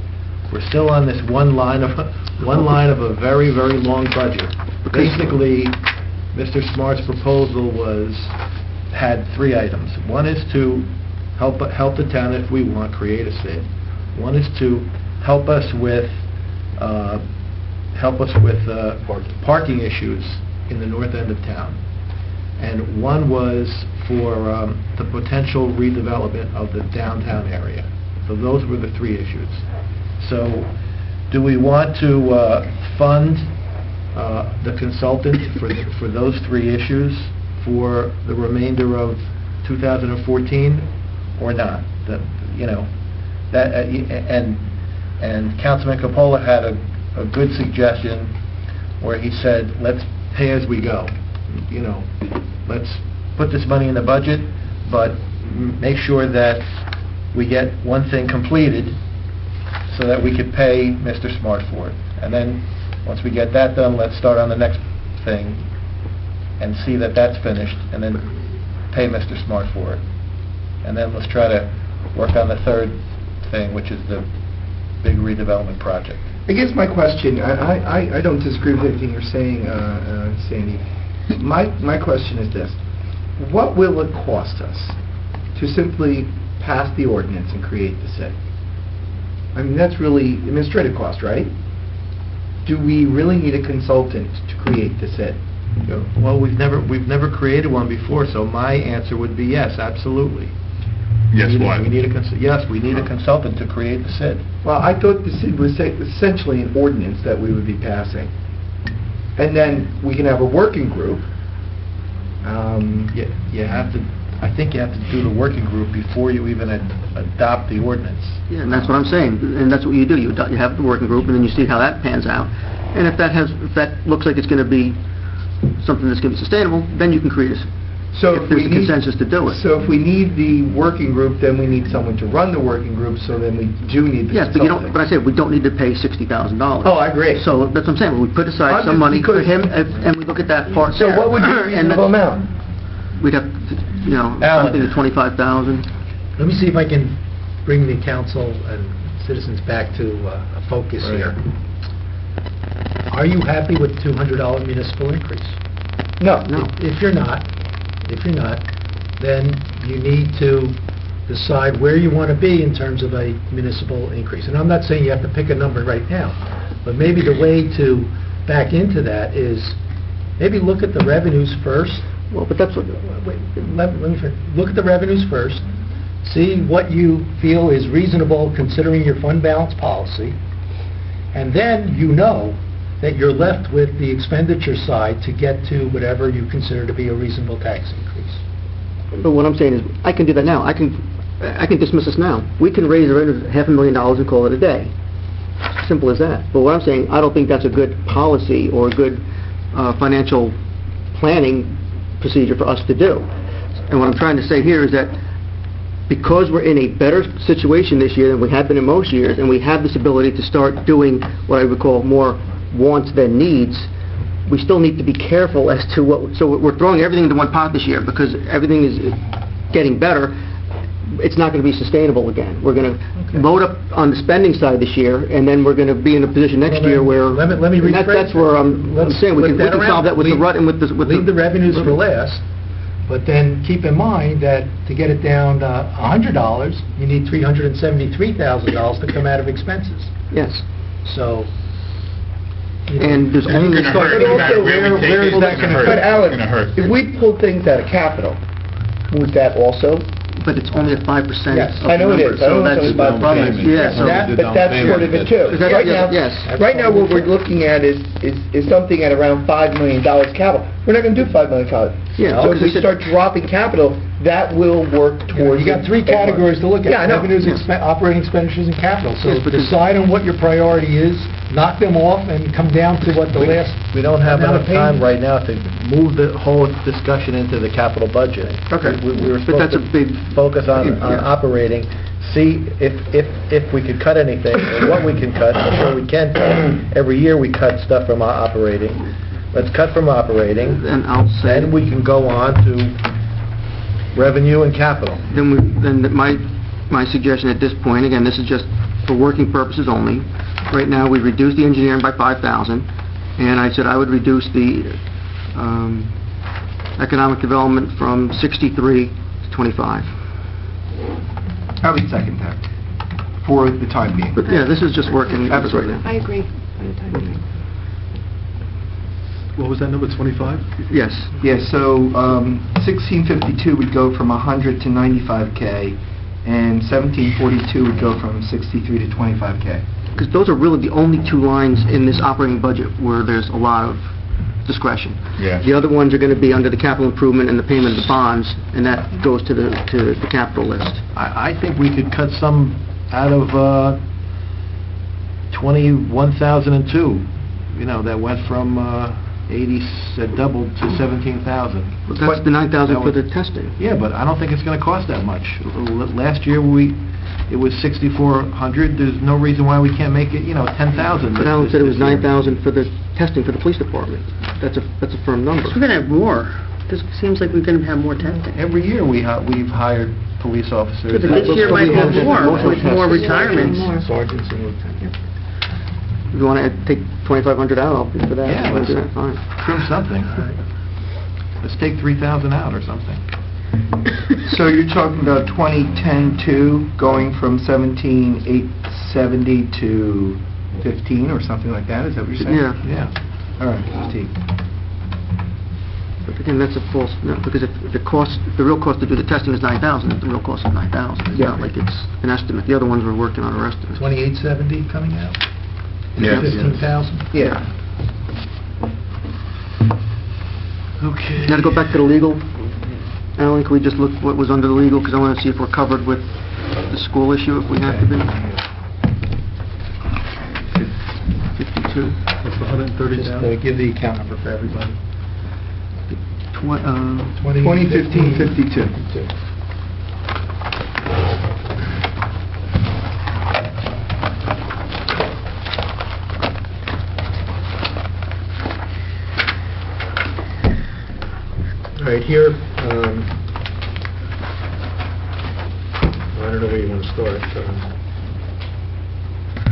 We're still on this one line of a very, very long budget. Basically, Mr. Smart's proposal had three items. One is to help the town if we want, create a SID. One is to help us with parking issues in the north end of town. And one was for the potential redevelopment of the downtown area. So those were the three issues. So do we want to fund the consultant for those three issues for the remainder of 2014 or not? And Councilman Coppola had a good suggestion where he said, let's pay as we go. Let's put this money in the budget, but make sure that we get one thing completed so that we could pay Mr. Smart for it. And then, once we get that done, let's start on the next thing and see that that's finished, and then pay Mr. Smart for it. And then let's try to work on the third thing, which is the big redevelopment project. I guess my question, I don't disagree with anything you're saying, Sandy. My question is this: what will it cost us to simply pass the ordinance and create the SID? I mean, that's really administrative cost, right? Do we really need a consultant to create the SID? Well, we've never created one before, so my answer would be yes, absolutely. Yes, why? We need a consultant to create the SID. Well, I thought the SID was essentially an ordinance that we would be passing. And then we can have a working group. I think you have to do the working group before you even adopt the ordinance. Yeah, and that's what I'm saying, and that's what you do. You have the working group, and then you see how that pans out. And if that looks like it's going to be something that's going to be sustainable, then you can create if there's a consensus to do it. So if we need the working group, then we need someone to run the working group, so then we do need the Yes, but consultant. but I said, we don't need to pay $60,000. Oh, I agree. So that's what I'm saying, we put aside some money for him, and we look at that part So there. what would be a reasonable amount? We'd have, Alan. something to $25,000. Let me see if I can bring the council and citizens back to a focus here. Are you happy with $200 municipal increase? No. If you're not, then you need to decide where you want to be in terms of a municipal increase. And I'm not saying you have to pick a number right now, but maybe the way to back into that is maybe look at the revenues first. Well, but that's what... Wait, let me finish. Look at the revenues first, see what you feel is reasonable considering your fund balance policy, and then you know that you're left with the expenditure side to get to whatever you consider to be a reasonable tax increase. But what I'm saying is, I can do that now. I can dismiss this now. We can raise the revenue $500,000 and call it a day. Simple as that. But what I'm saying, I don't think that's a good policy or a good financial planning procedure for us to do. And what I'm trying to say here is that because we're in a better situation this year than we have been in most years, and we have this ability to start doing what I would call more wants than needs, we still need to be careful as to what... So we're throwing everything into one pot this year because everything is getting better. It's not going to be sustainable again. We're going to load up on the spending side this year, and then we're going to be in a position next year where... Let me and rephrase that's where I'm saying we can solve that with the rut and with the... Leave the revenues for last, but then keep in mind that to get it down to $100, you need $373,000 to come out of expenses. Yes. So... And there's only... It's gonna hurt. But No matter also, where we take where it, is that it's going gonna to... hurt. But Alan, It's gonna hurt. if we pull things out of capital, would that also... But it's only at 5% Yes, of I the know it number, is. I know so it's that's... only 5%. Yeah, so... But that's part of it too. Is that- Right now, what we're looking at is something at around $5 million capital. We're not going to do $5 million capital. Yeah, So if because we start dropping capital, that will work towards... You got three categories to look at. Yeah, I know. Revenues, operating expenditures, and capital. So Yes, because- decide on what your priority is, knock them off, and come down to what the last... We don't have amount of enough time payment. right now to move the whole discussion into the capital budget. Okay. We were But that's supposed a to big... focus on Yeah. operating, see if we could cut anything, or what we can cut. I'm sure we can cut. Every year we cut stuff from our operating. Let's cut from operating, And I'll say... then we can go on to revenue and capital. Then my suggestion at this point, again, this is just for working purposes only. Right now, we reduced the engineering by 5,000, and I said I would reduce the economic development from 63 to 25. I would second that, for the time being. But yeah, this is just working right Absolutely. now. I agree for the time being. What was that number, 25? Yes. Yeah, so 1652 would go from 100 to 95K, and 1742 would go from 63 to 25K. Because those are really the only two lines in this operating budget where there's a lot of discretion. Yeah. The other ones are going to be under the capital improvement and the payment of the bonds, and that goes to the capital list. I think we could cut some out of 21,002, that went from 80, doubled to 17,000. But that's the 9,000 for the testing. Yeah, but I don't think it's going to cost that much. Last year, it was 6,400. There's no reason why we can't make it, 10,000. But Alan said it was 9,000 for the testing for the police department. That's a firm number. We're going to have more. This seems like we're going to have more testing. Every year, we've hired police officers. But this year might be more, with more retirements. Sergeants and lieutenants. If you want to take 2,500 out, I'll be for that. Yeah, I'll do that, fine. Trim something. Let's take 3,000 out or something. So you're talking about 2010-2 going from 17,870 to 15 or something like that? Is that what you're saying? Yeah. Yeah. All right, 15. But again, that's a false, no, because if the real cost to do the testing is 9,000, the real cost is 9,000. It's not like it's an estimate. The other ones we're working on are estimates. 2870 coming out? Yes. 15,000? Yeah. Okay. Now to go back to the legal, Alan, can we just look what was under the legal, because I want to see if we're covered with the school issue, if we have to be. 52. That's the 130,000? Just give the account number for everybody. 2015-52. All right, here, I don't know where you want to start.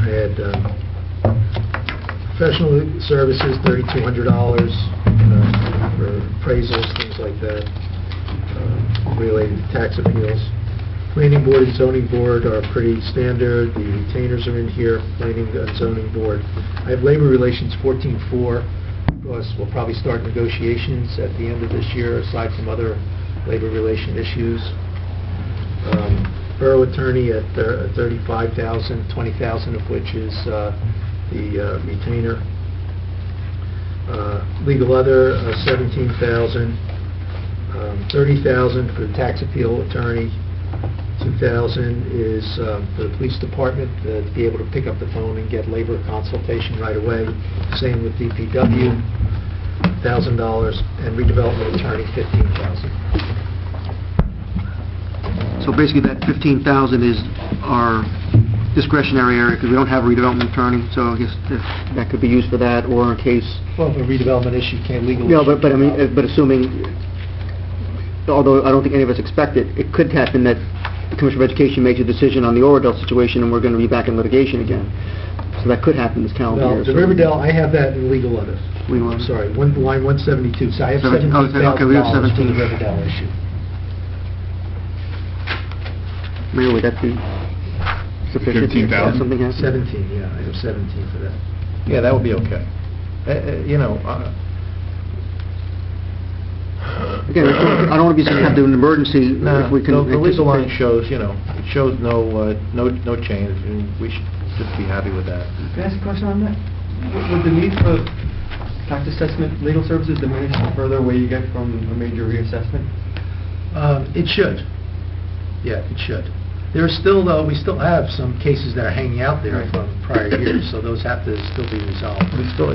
I had professional services, $3,200 for appraisals, things like that, related to tax appeals. Planning board and zoning board are pretty standard. The retainers are in here, planning and zoning board. I have labor relations 14.4. Because we'll probably start negotiations at the end of this year, aside from other labor relation issues. Borough attorney at 35,000, 20,000 of which is the retainer. Legal other, 17,000. 30,000 for the tax appeal attorney. 2,000 is for the police department to be able to pick up the phone and get labor consultation right away. Same with DPW, $1,000, and redevelopment attorney, $15,000. So basically, that 15,000 is our discretionary area, because we don't have a redevelopment attorney, so I guess if that could be used for that, or in case... Well, if a redevelopment issue can't legally... Yeah, but I mean, but assuming, although I don't think any of us expect it, it could happen that the Commissioner of Education makes a decision on the Oradell situation, and we're going to be back in litigation again. So that could happen this calendar year. Well, the Riverdale, I have that in legal letters. Legal I'm letter. sorry, line 172, so I have 17. Oh, $17,000 okay, we have for 17. the Riverdale issue. Mayor, would that be sufficient? 15,000? If something happens? 17, yeah, I have 17 for that. Yeah, that would be okay. Again, I don't want to be have to do an emergency No, if we can the legal line anticipate. shows, it shows no change, and we should just be happy with that. Can I ask a question on that? Would the need for tax assessment legal services diminish the further away you get from a major reassessment? It should. Yeah, it should. There are still, though, we still have some cases that are hanging out there from prior years, so those have to still be resolved. We still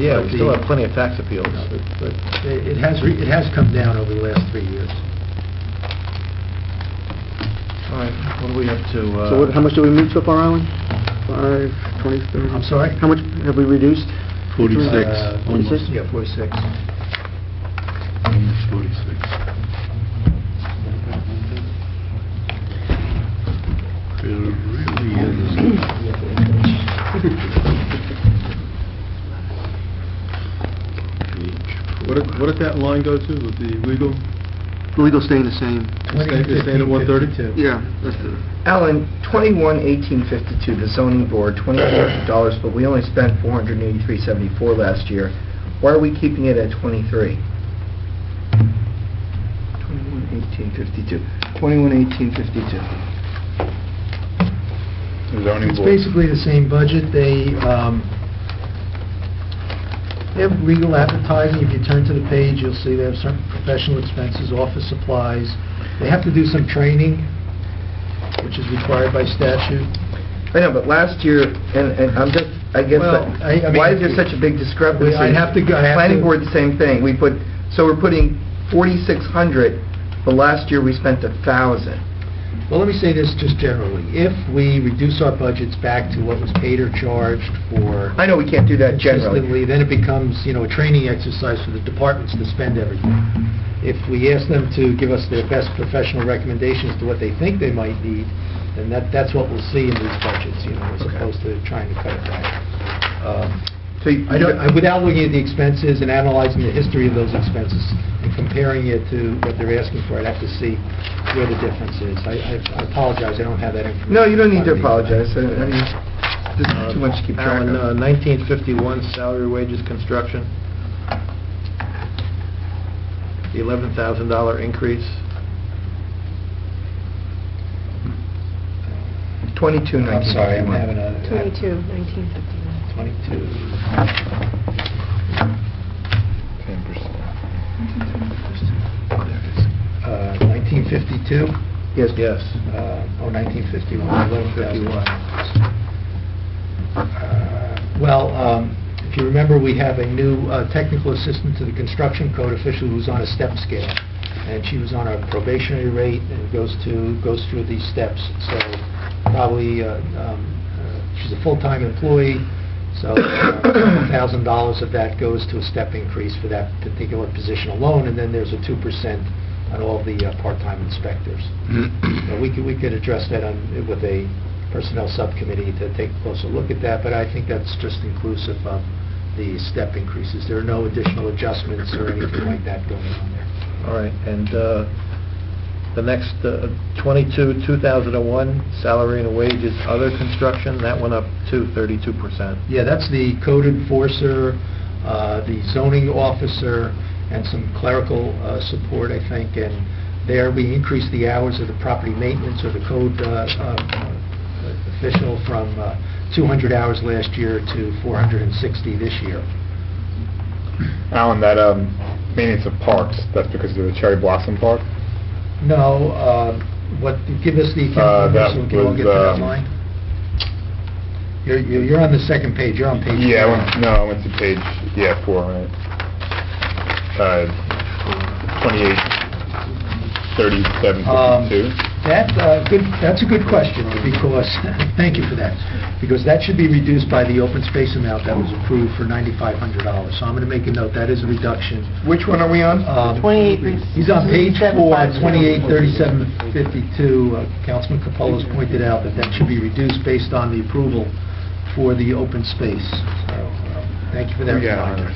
have plenty of tax appeals. But it has come down over the last 3 years. All right, what do we have to... So how much do we move so far, Alan? 5, 20, 30? I'm sorry? How much have we reduced? 46. 46? Yeah, 46. Almost 46. There really is. What did that line go to with the legal? The legal staying the same. It's staying at 130? Yeah, that's the... Alan, 21,1852, the zoning board, $24, but we only spent $483.74 last year. Why are we keeping it at 23? 21,1852. 21,1852. Zoning It's board. basically the same budget. They have legal advertising. If you turn to the page, you'll see they have certain professional expenses, office supplies. They have to do some training, which is required by statute. I know, but last year, and I'm just, I guess, Well, I mean, why is there such a big discrepancy? I have to go- I have Planning to- board, the same thing. So we're putting 4,600, but last year we spent 1,000. Well, let me say this just generally. If we reduce our budgets back to what was paid or charged for... I know we can't do that generally. consistently, then it becomes, a training exercise for the departments to spend everything. If we ask them to give us their best professional recommendations to what they think they might need, then that's what we'll see in these budgets, as opposed to trying to cut it back. Without looking at the expenses and analyzing the history of those expenses and comparing it to what they're asking for, I'd have to see where the difference is. I apologize, I don't have that information. No, you don't need to apologize. I mean, this is too much to keep track Alan, of. 1951, salary, wages, construction. The $11,000 increase. 22, I'm sorry, I'm 1951. having a... 22, 1951. 22. 1952? Yes. Yes. 1951. 1151. Well, if you remember, we have a new technical assistant to the construction code official who's on a step scale, and she was on a probationary rate and goes through these steps. So probably she's a full-time employee, so $1,000 of that goes to a step increase for that particular position alone, and then there's a 2% on all the part-time inspectors. We could address that with a personnel subcommittee to take a closer look at that, but I think that's just inclusive of the step increases. There are no additional adjustments or anything like that going on there. All right, and the next 22, 2001, salary and wages, other construction, that went up to 32%. Yeah, that's the code enforcer, the zoning officer, and some clerical support, I think, and there we increased the hours of the property maintenance or the code official from 200 hours last year to 460 this year. Alan, that maintenance of parks, that's because of the Cherry Blossom Park? No, give us the account number so we can all get to that line. You're on the second page, you're on page 4. Yeah, I went to page, 4, right? 28, 37, 52. That's a good question, because, thank you for that, because that should be reduced by the open space amount that was approved for $9,500. So I'm going to make a note, that is a reduction. Which one are we on? 28. He's on page 4, 3752. 283752. Councilman Capola's pointed out that that should be reduced based on the approval for the open space. So, thank you for that reminder.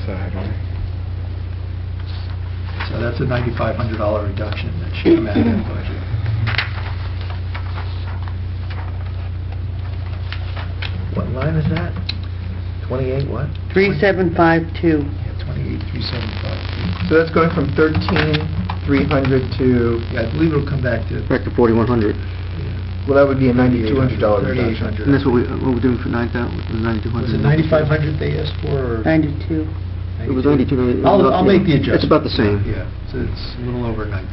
So that's a $9,500 reduction that should come out of that budget. What line is that? 28 what? 3752. Yeah, 28,375. So that's going from 13,300 to, Yeah, I believe it'll come back to Back to 4,100. well, that would be a $9,200 reduction. 3,800. And that's what we're doing for 9,200. Was it 9,500 they asked for? or 92. It was 92. I'll make the adjustment. It's about the same. Yeah, so it's a little over $9,000.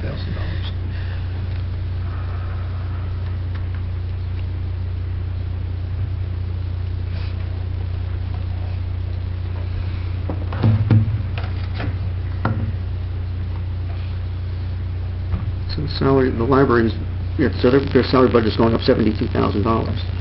So the salary, the libraries, yeah, so their salary budget's going up $72,000.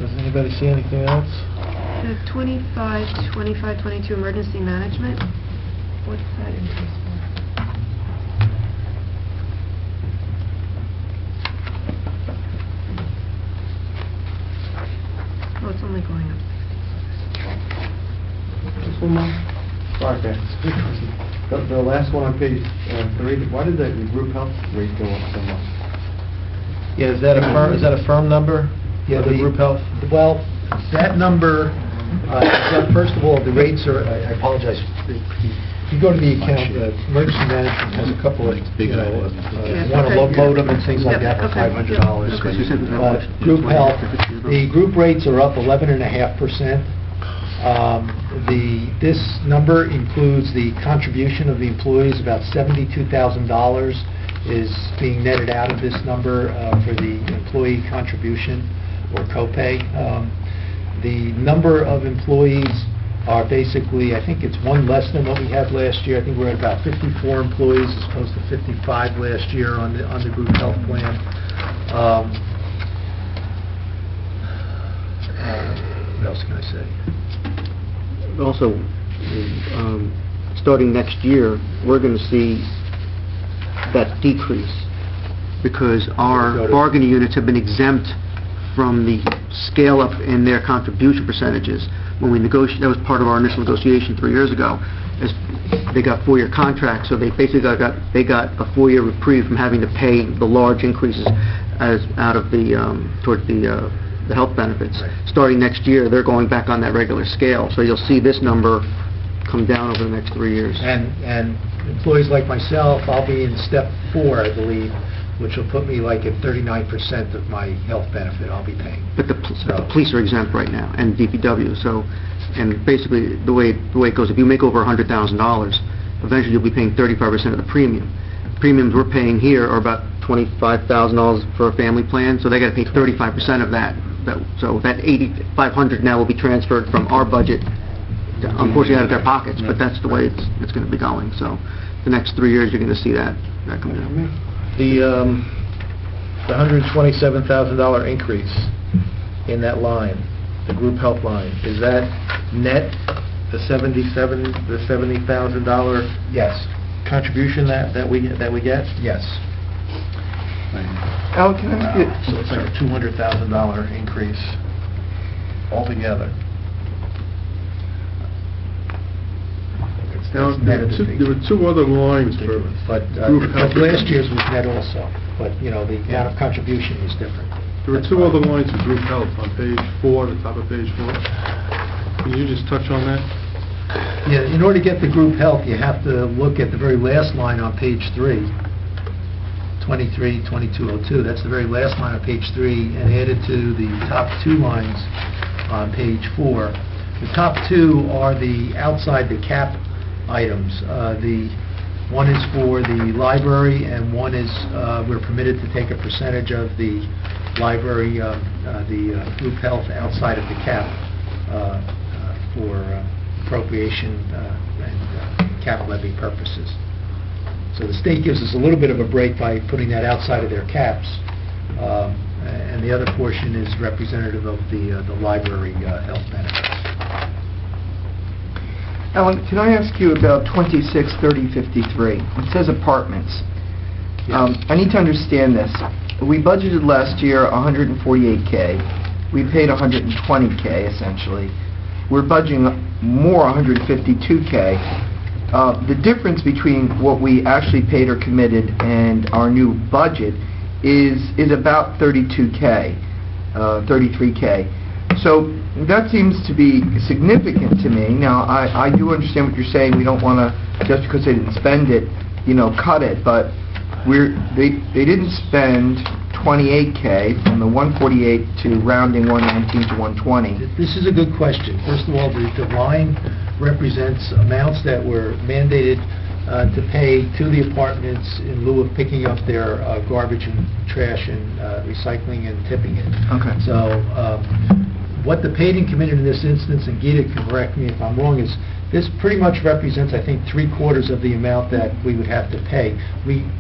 Does anybody see anything else? The 25, 25, 22 emergency management, what's that increase for? Oh, it's only going up. Just one more. Sorry, Ben. The last one on page 3, why did the group health rate go up so much? Yeah, is that a firm number? Yeah, For the group health? Well, that number, first of all, the rates are, I apologize, if you go to the account, emergency management has a couple of, you know, want to load them and things like that for $500. Group health, the group rates are up 11.5%. This number includes the contribution of the employees, about $72,000 is being netted out of this number for the employee contribution or copay. The number of employees are basically, I think it's one less than what we had last year. I think we're at about 54 employees as opposed to 55 last year on the group health plan. What else can I say? Also, starting next year, we're going to see that decrease because our bargaining units have been exempt from the scale-up in their contribution percentages. When we negotiated, that was part of our initial negotiation 3 years ago, is they got 4-year contracts, so they basically got a 4-year reprieve from having to pay the large increases as out of the toward the health benefits. Right. Starting next year, they're going back on that regular scale, so you'll see this number come down over the next 3 years. And employees like myself, I'll be in step 4, I believe, which will put me like at 39% of my health benefit I'll be paying. But the police are exempt right now, and DPW, so, and basically, the way it goes, if you make over $100,000, eventually you'll be paying 35% of the premium. Premiums we're paying here are about $25,000 for a family plan, so they got to pay 35% of that. So that $8,500 now will be transferred from our budget, unfortunately out of their pockets, but that's the way it's going to be going. So the next 3 years, you're going to see that come down. The $127,000 increase in that line, the group health line, is that net the $70,000 Yes. contribution that we get? Yes. Al, can I ask you, So it's like a $200,000 increase. altogether? Now, there were two other lines for But group health. last year's was net also, but, you know, the amount of contribution was different. There were two other lines for group health on page 4, the top of page 4. Can you just touch on that? Yeah, in order to get the group health, you have to look at the very last line on page 3, 232202. That's the very last line on page 3, and add it to the top 2 lines on page 4. The top 2 are the outside the cap items. The one is for the library, and one is we're permitted to take a percentage of the library, the group health outside of the cap for appropriation and cap levy purposes. So the state gives us a little bit of a break by putting that outside of their caps, and the other portion is representative of the library health benefits. Alan, can I ask you about 263053? It says apartments. Yes. I need to understand this. We budgeted last year 148K. We paid 120K, essentially. We're budgeting more, 152K. The difference between what we actually paid or committed and our new budget is about 32K, 33K. So that seems to be significant to me. Now, I do understand what you're saying. We don't want to, just because they didn't spend it, you know, cut it. But they didn't spend 28K from the 148 to rounding 119 to 120. This is a good question. First of all, the line represents amounts that were mandated to pay to the apartments in lieu of picking up their garbage and trash and recycling and tipping it. Okay. So what the paid and committed in this instance, and Gita can correct me if I'm wrong, is this pretty much represents, I think, 3/4 of the amount that we would have to pay.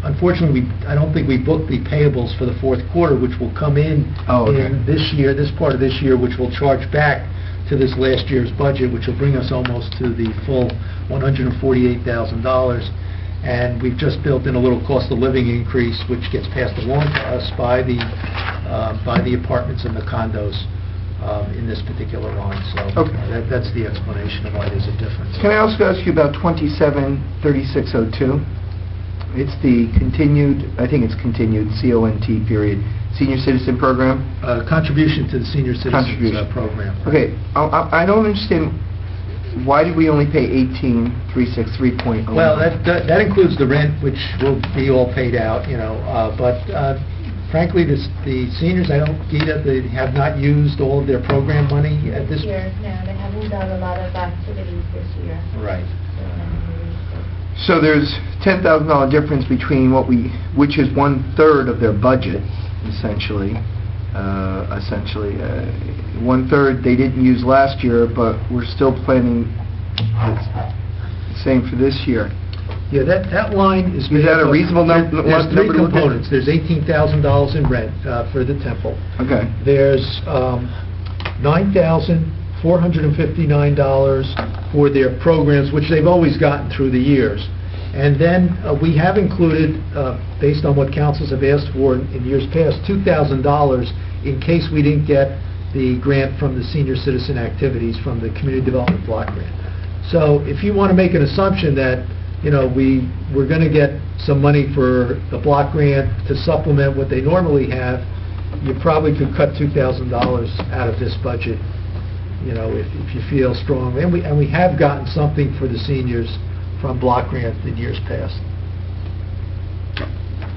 Unfortunately, I don't think we booked the payables for the fourth quarter, which will come in in this year, this part of this year, which will charge back to this last year's budget, which will bring us almost to the full $148,000. And we've just built in a little cost of living increase, which gets passed along to us by the apartments and the condos in this particular line. So that's the explanation of why there's a difference. Can I also ask you about 273602? It's the continued, I think it's continued, CONT period, Senior Citizen Program? Contribution to the Senior Citizens Program. Okay, I don't understand, why did we only pay 18,363.01? Well, that includes the rent, which will be all paid out, you know, but frankly, the seniors, Gita, they have not used all of their program money at this... No, they haven't done a lot of activities this year. Right. So there's $10,000 difference between which is 1/3 of their budget, essentially. 1/3 they didn't use last year, but we're still planning the same for this year. Yeah, that line is... Is that a reasonable number? There's three components. There's $18,000 in rent for the temple. Okay. There's $9,459 for their programs, which they've always gotten through the years. And then we have included, based on what councils have asked for in years past, $2,000 in case we didn't get the grant from the senior citizen activities from the Community Development Block Grant. So if you want to make an assumption that, you know, we're going to get some money for the block grant to supplement what they normally have, you probably could cut $2,000 out of this budget, you know, if you feel strong. And we have gotten something for the seniors from block grant in years past.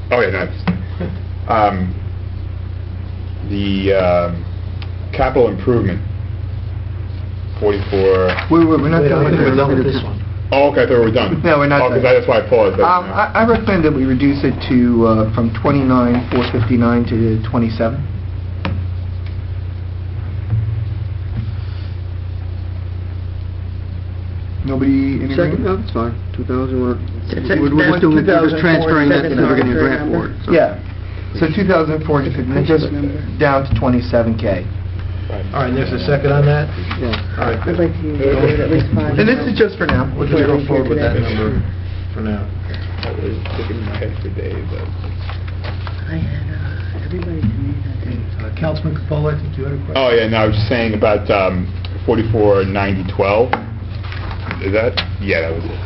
Oh, yeah, nice. The capital improvement, 44... We're not done with this one. Oh, okay, I thought we were done. No, we're not done. That's why I paused. I recommend that we reduce it to from 29,459 to 27. Nobody in agreement? No, it's fine. 2,000. We're That's just transferring that to never getting a grant for it. So. Yeah. So 2,450, just down to 27K. All right, there's a second on that? Yeah. All right. I'd like to use it at least 5. And this is just for now. We'll just go forward with that number for now. That was sticking in my head for days. I had everybody to me that day. Councilman Capola, I think you had a question? Oh, yeah, no, I was just saying about 449012. Is that? Yeah, that was it.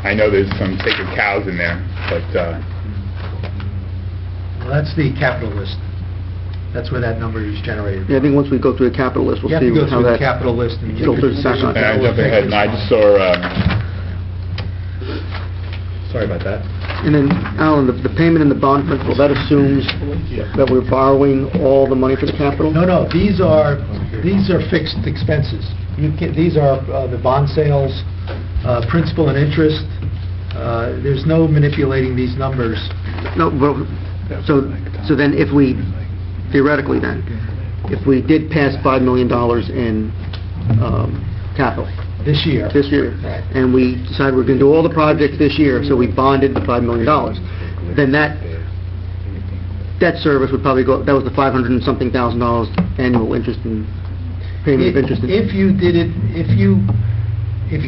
I know there's some sacred cows in there, but... Well, that's the capital list. That's where that number is generated. Yeah, I think once we go through the capital list, we'll You have see to go how through the that capital list and... filters back on. And I jumped ahead, and I just saw... Sorry about that. And then, Alan, the payment in the bond principal, that assumes that we're borrowing all the money for the capital? No, these are fixed expenses. These are the bond sales, principal and interest. There's no manipulating these numbers. No, but, so then if we, theoretically then, if we did pass $5 million in capital, This year. Right. and we decide we're going to do all the projects this year, so we bonded the $5 million, then that debt service would probably go, that was the $500 and something thousand annual interest and payment of interest. If you did it, if you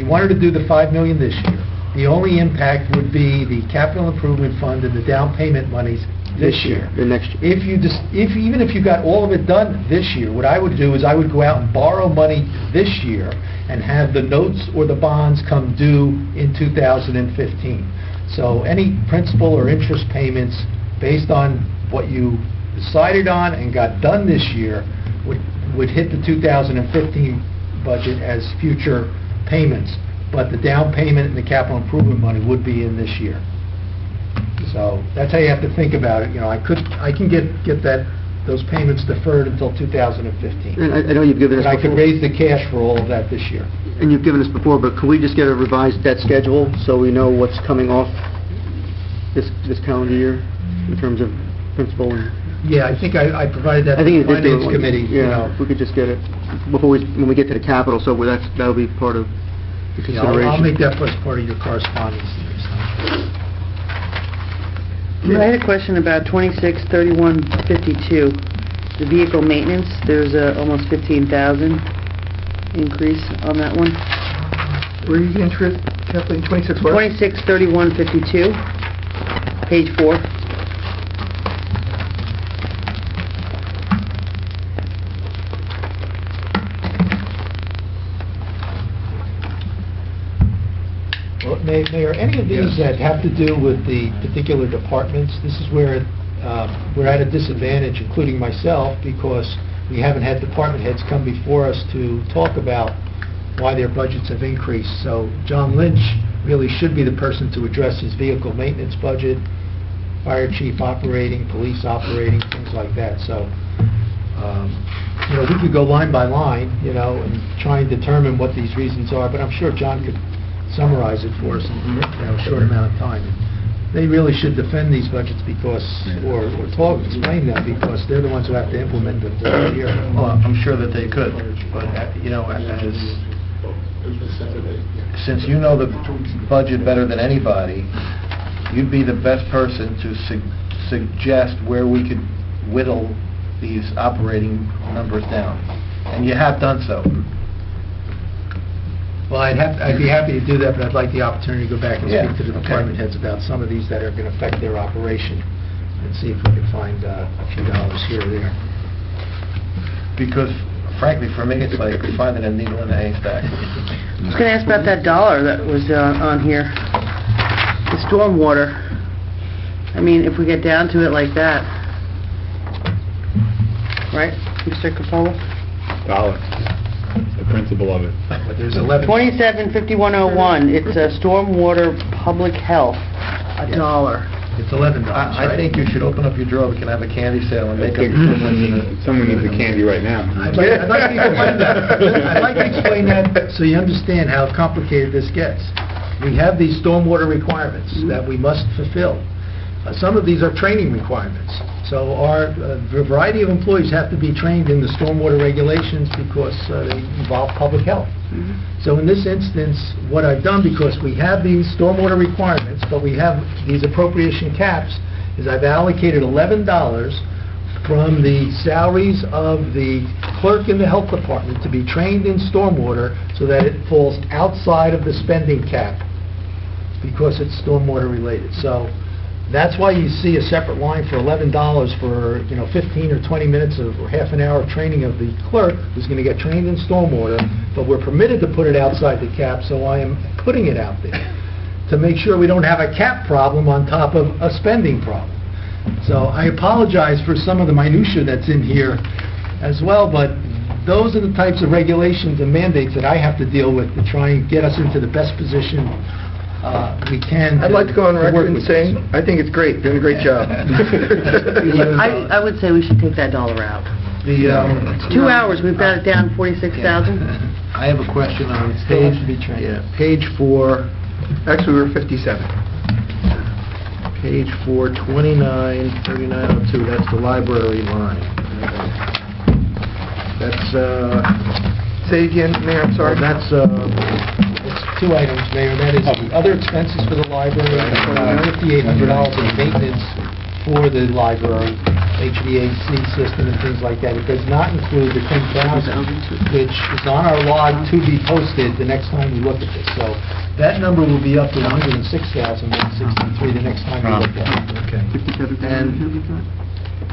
wanted to do the $5 million this year, the only impact would be the capital improvement fund and the down payment monies this year. The next year. Even if you got all of it done this year, what I would do is I would go out and borrow money this year and have the notes or the bonds come due in 2015. So any principal or interest payments based on what you decided on and got done this year would hit the 2015 budget as future payments, but the down payment and the capital improvement money would be in this year. So that's how you have to think about it. You know, I can get those payments deferred until 2015. And I know you've given us But I could before. raise the cash for all of that this year. And you've given us before, but could we just get a revised debt schedule so we know what's coming off this calendar year in terms of principal and... Yeah, I think I provided that I to think the you did do Finance it. Committee. Yeah, You know. if we could just get it before when we get to the capital, so that'll be part of the Yeah, consideration. I'll make that first part of your correspondence. I had a question about 263152, the vehicle maintenance. There's a almost 15,000 increase on that one. Where are you interested, Kathleen? 26 what? 263152, page 4. Well, Mayor, any of these that have to do with the particular departments, this is where we're at a disadvantage, including myself, because we haven't had department heads come before us to talk about why their budgets have increased. So John Lynch really should be the person to address his vehicle maintenance budget, fire chief operating, police operating, things like that. So, we could go line by line, and try and determine what these reasons are, but I'm sure John could summarize it for us in a short amount of time. They really should defend these budgets because, or explain them, because they're the ones who have to implement them every year. Well, I'm sure that they could, but, since you know the budget better than anybody, you'd be the best person to suggest where we could whittle these operating numbers down. And you have done so. Well, I'd be happy to do that, but I'd like the opportunity to go back and Yeah, speak to the department heads about some of these that are going to affect their operation, and see if we can find a few dollars here or there. Because frankly, for me, it's like finding a needle in a haystack. I was going to ask about that dollar that was on here, the stormwater. I mean, if we get down to it like that, right, Mr. Capola? $1. The principle of it. But there's 11... 275101, it's stormwater public health, $1. It's $11, I think you should open up your drawer, we can have a candy sale and make up... Someone needs the candy right now. I'd like to explain that. I'd like to explain that so you understand how complicated this gets. We have these stormwater requirements that we must fulfill. Some of these are training requirements. So a variety of employees have to be trained in the stormwater regulations because they involve public health. So in this instance, what I've done, because we have these stormwater requirements, but we have these appropriation caps, is I've allocated $11 from the salaries of the clerk in the health department to be trained in stormwater so that it falls outside of the spending cap because it's stormwater related. So That's why you see a separate line for $11 for, 15 or 20 minutes of, or half an hour of training of the clerk who's going to get trained in stormwater, but we're permitted to put it outside the cap, so I am putting it out there to make sure we don't have a cap problem on top of a spending problem. So I apologize for some of the minutia that's in here as well, but those are the types of regulations and mandates that I have to deal with to try and get us into the best position we can. I'd like to go on work record and with say, this. I think it's great, doing a great job. I would say we should take that dollar out. The, 2 hours, we've got it down 46,000. I have a question on Still has page, to be trained. page 4, Actually, we were 57. page 4, 29, 3902, that's the library line. That's, Say again, Mayor, I'm sorry. that's, It's two items, Mayor. That is the other expenses for the library, $5,800 in maintenance for the library, HVAC system and things like that. It does not include the 10,000, which is on our log to be posted the next time we look at this. So that number will be up to 106,163 the next time we look at it. okay.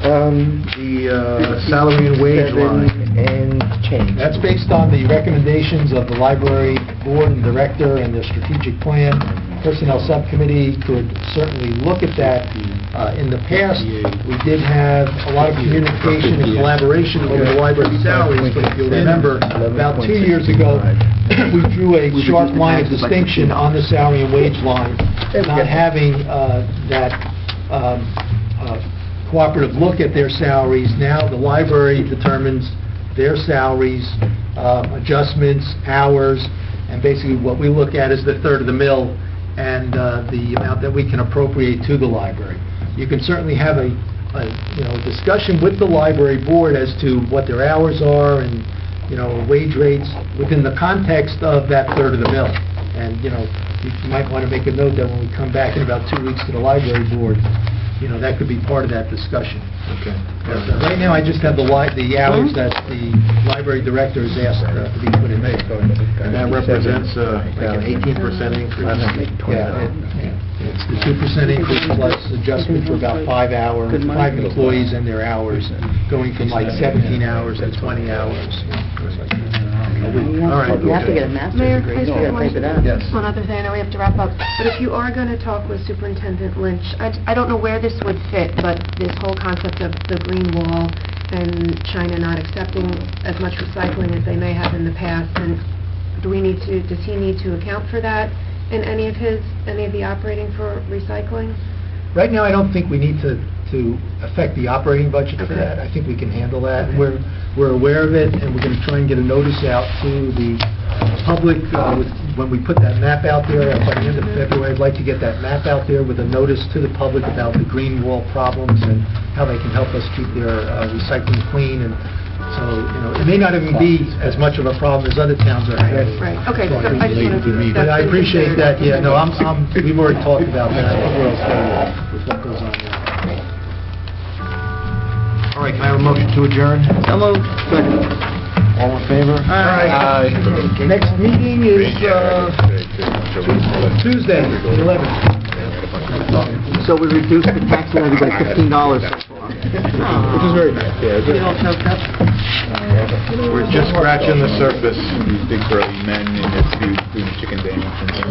And The salary and wage line. and change. That's based on the recommendations of the library board and director and the strategic plan. Personnel subcommittee could certainly look at that. In the past, we did have a lot of communication and collaboration over the library salaries, but if you'll remember, about 2 years ago, we drew a sharp line of distinction on the salary and wage line, not having that cooperative look at their salaries. Now, the library determines their salaries, adjustments, hours, and basically what we look at is the third of the mill and the amount that we can appropriate to the library. You can certainly have a discussion with the library board as to what their hours are and, wage rates within the context of that third of the mill. And, you might want to make a note that when we come back in about 2 weeks to the library board, that could be part of that discussion. Okay. But, right now, I just have the hours that the library director has asked to be put in there. And that represents like an 18% increase. It's the 2% increase plus adjustment for about 5 employees and their hours, going from like 17 hours to 20 hours. All right. You have to get a master's Mayor, degree, can so I you gotta say pay for that. Yes. one other thing? I know we have to wrap up, but if you are going to talk with Superintendent Lynch, I don't know where this would fit, but this whole concept of the green wall and China not accepting as much recycling as they may have in the past, and does he need to account for that in any of the operating for recycling? Right now, I don't think we need to affect the operating budget for that. I think we can handle that. Okay. We're aware of it, and we're going to try and get a notice out to the public when we put that map out there by the end of February. I'd like to get that map out there with a notice to the public about the green wall problems and how they can help us keep their recycling clean. And so, it may not even be as much of a problem as other towns are having. Right, okay, so I just wanted to... But I appreciate that, yeah, no, we've already talked about that. I think we're okay with what goes on there. All right, can I have a motion to adjourn? So moved. All in favor? Aye. Next meeting is Tuesday, the 11th. So we reduced the tax levy by $15 so far. Which is very nice, yeah. You all choked up? We're just scratching the surface, these big burly men in their suits doing chicken dance and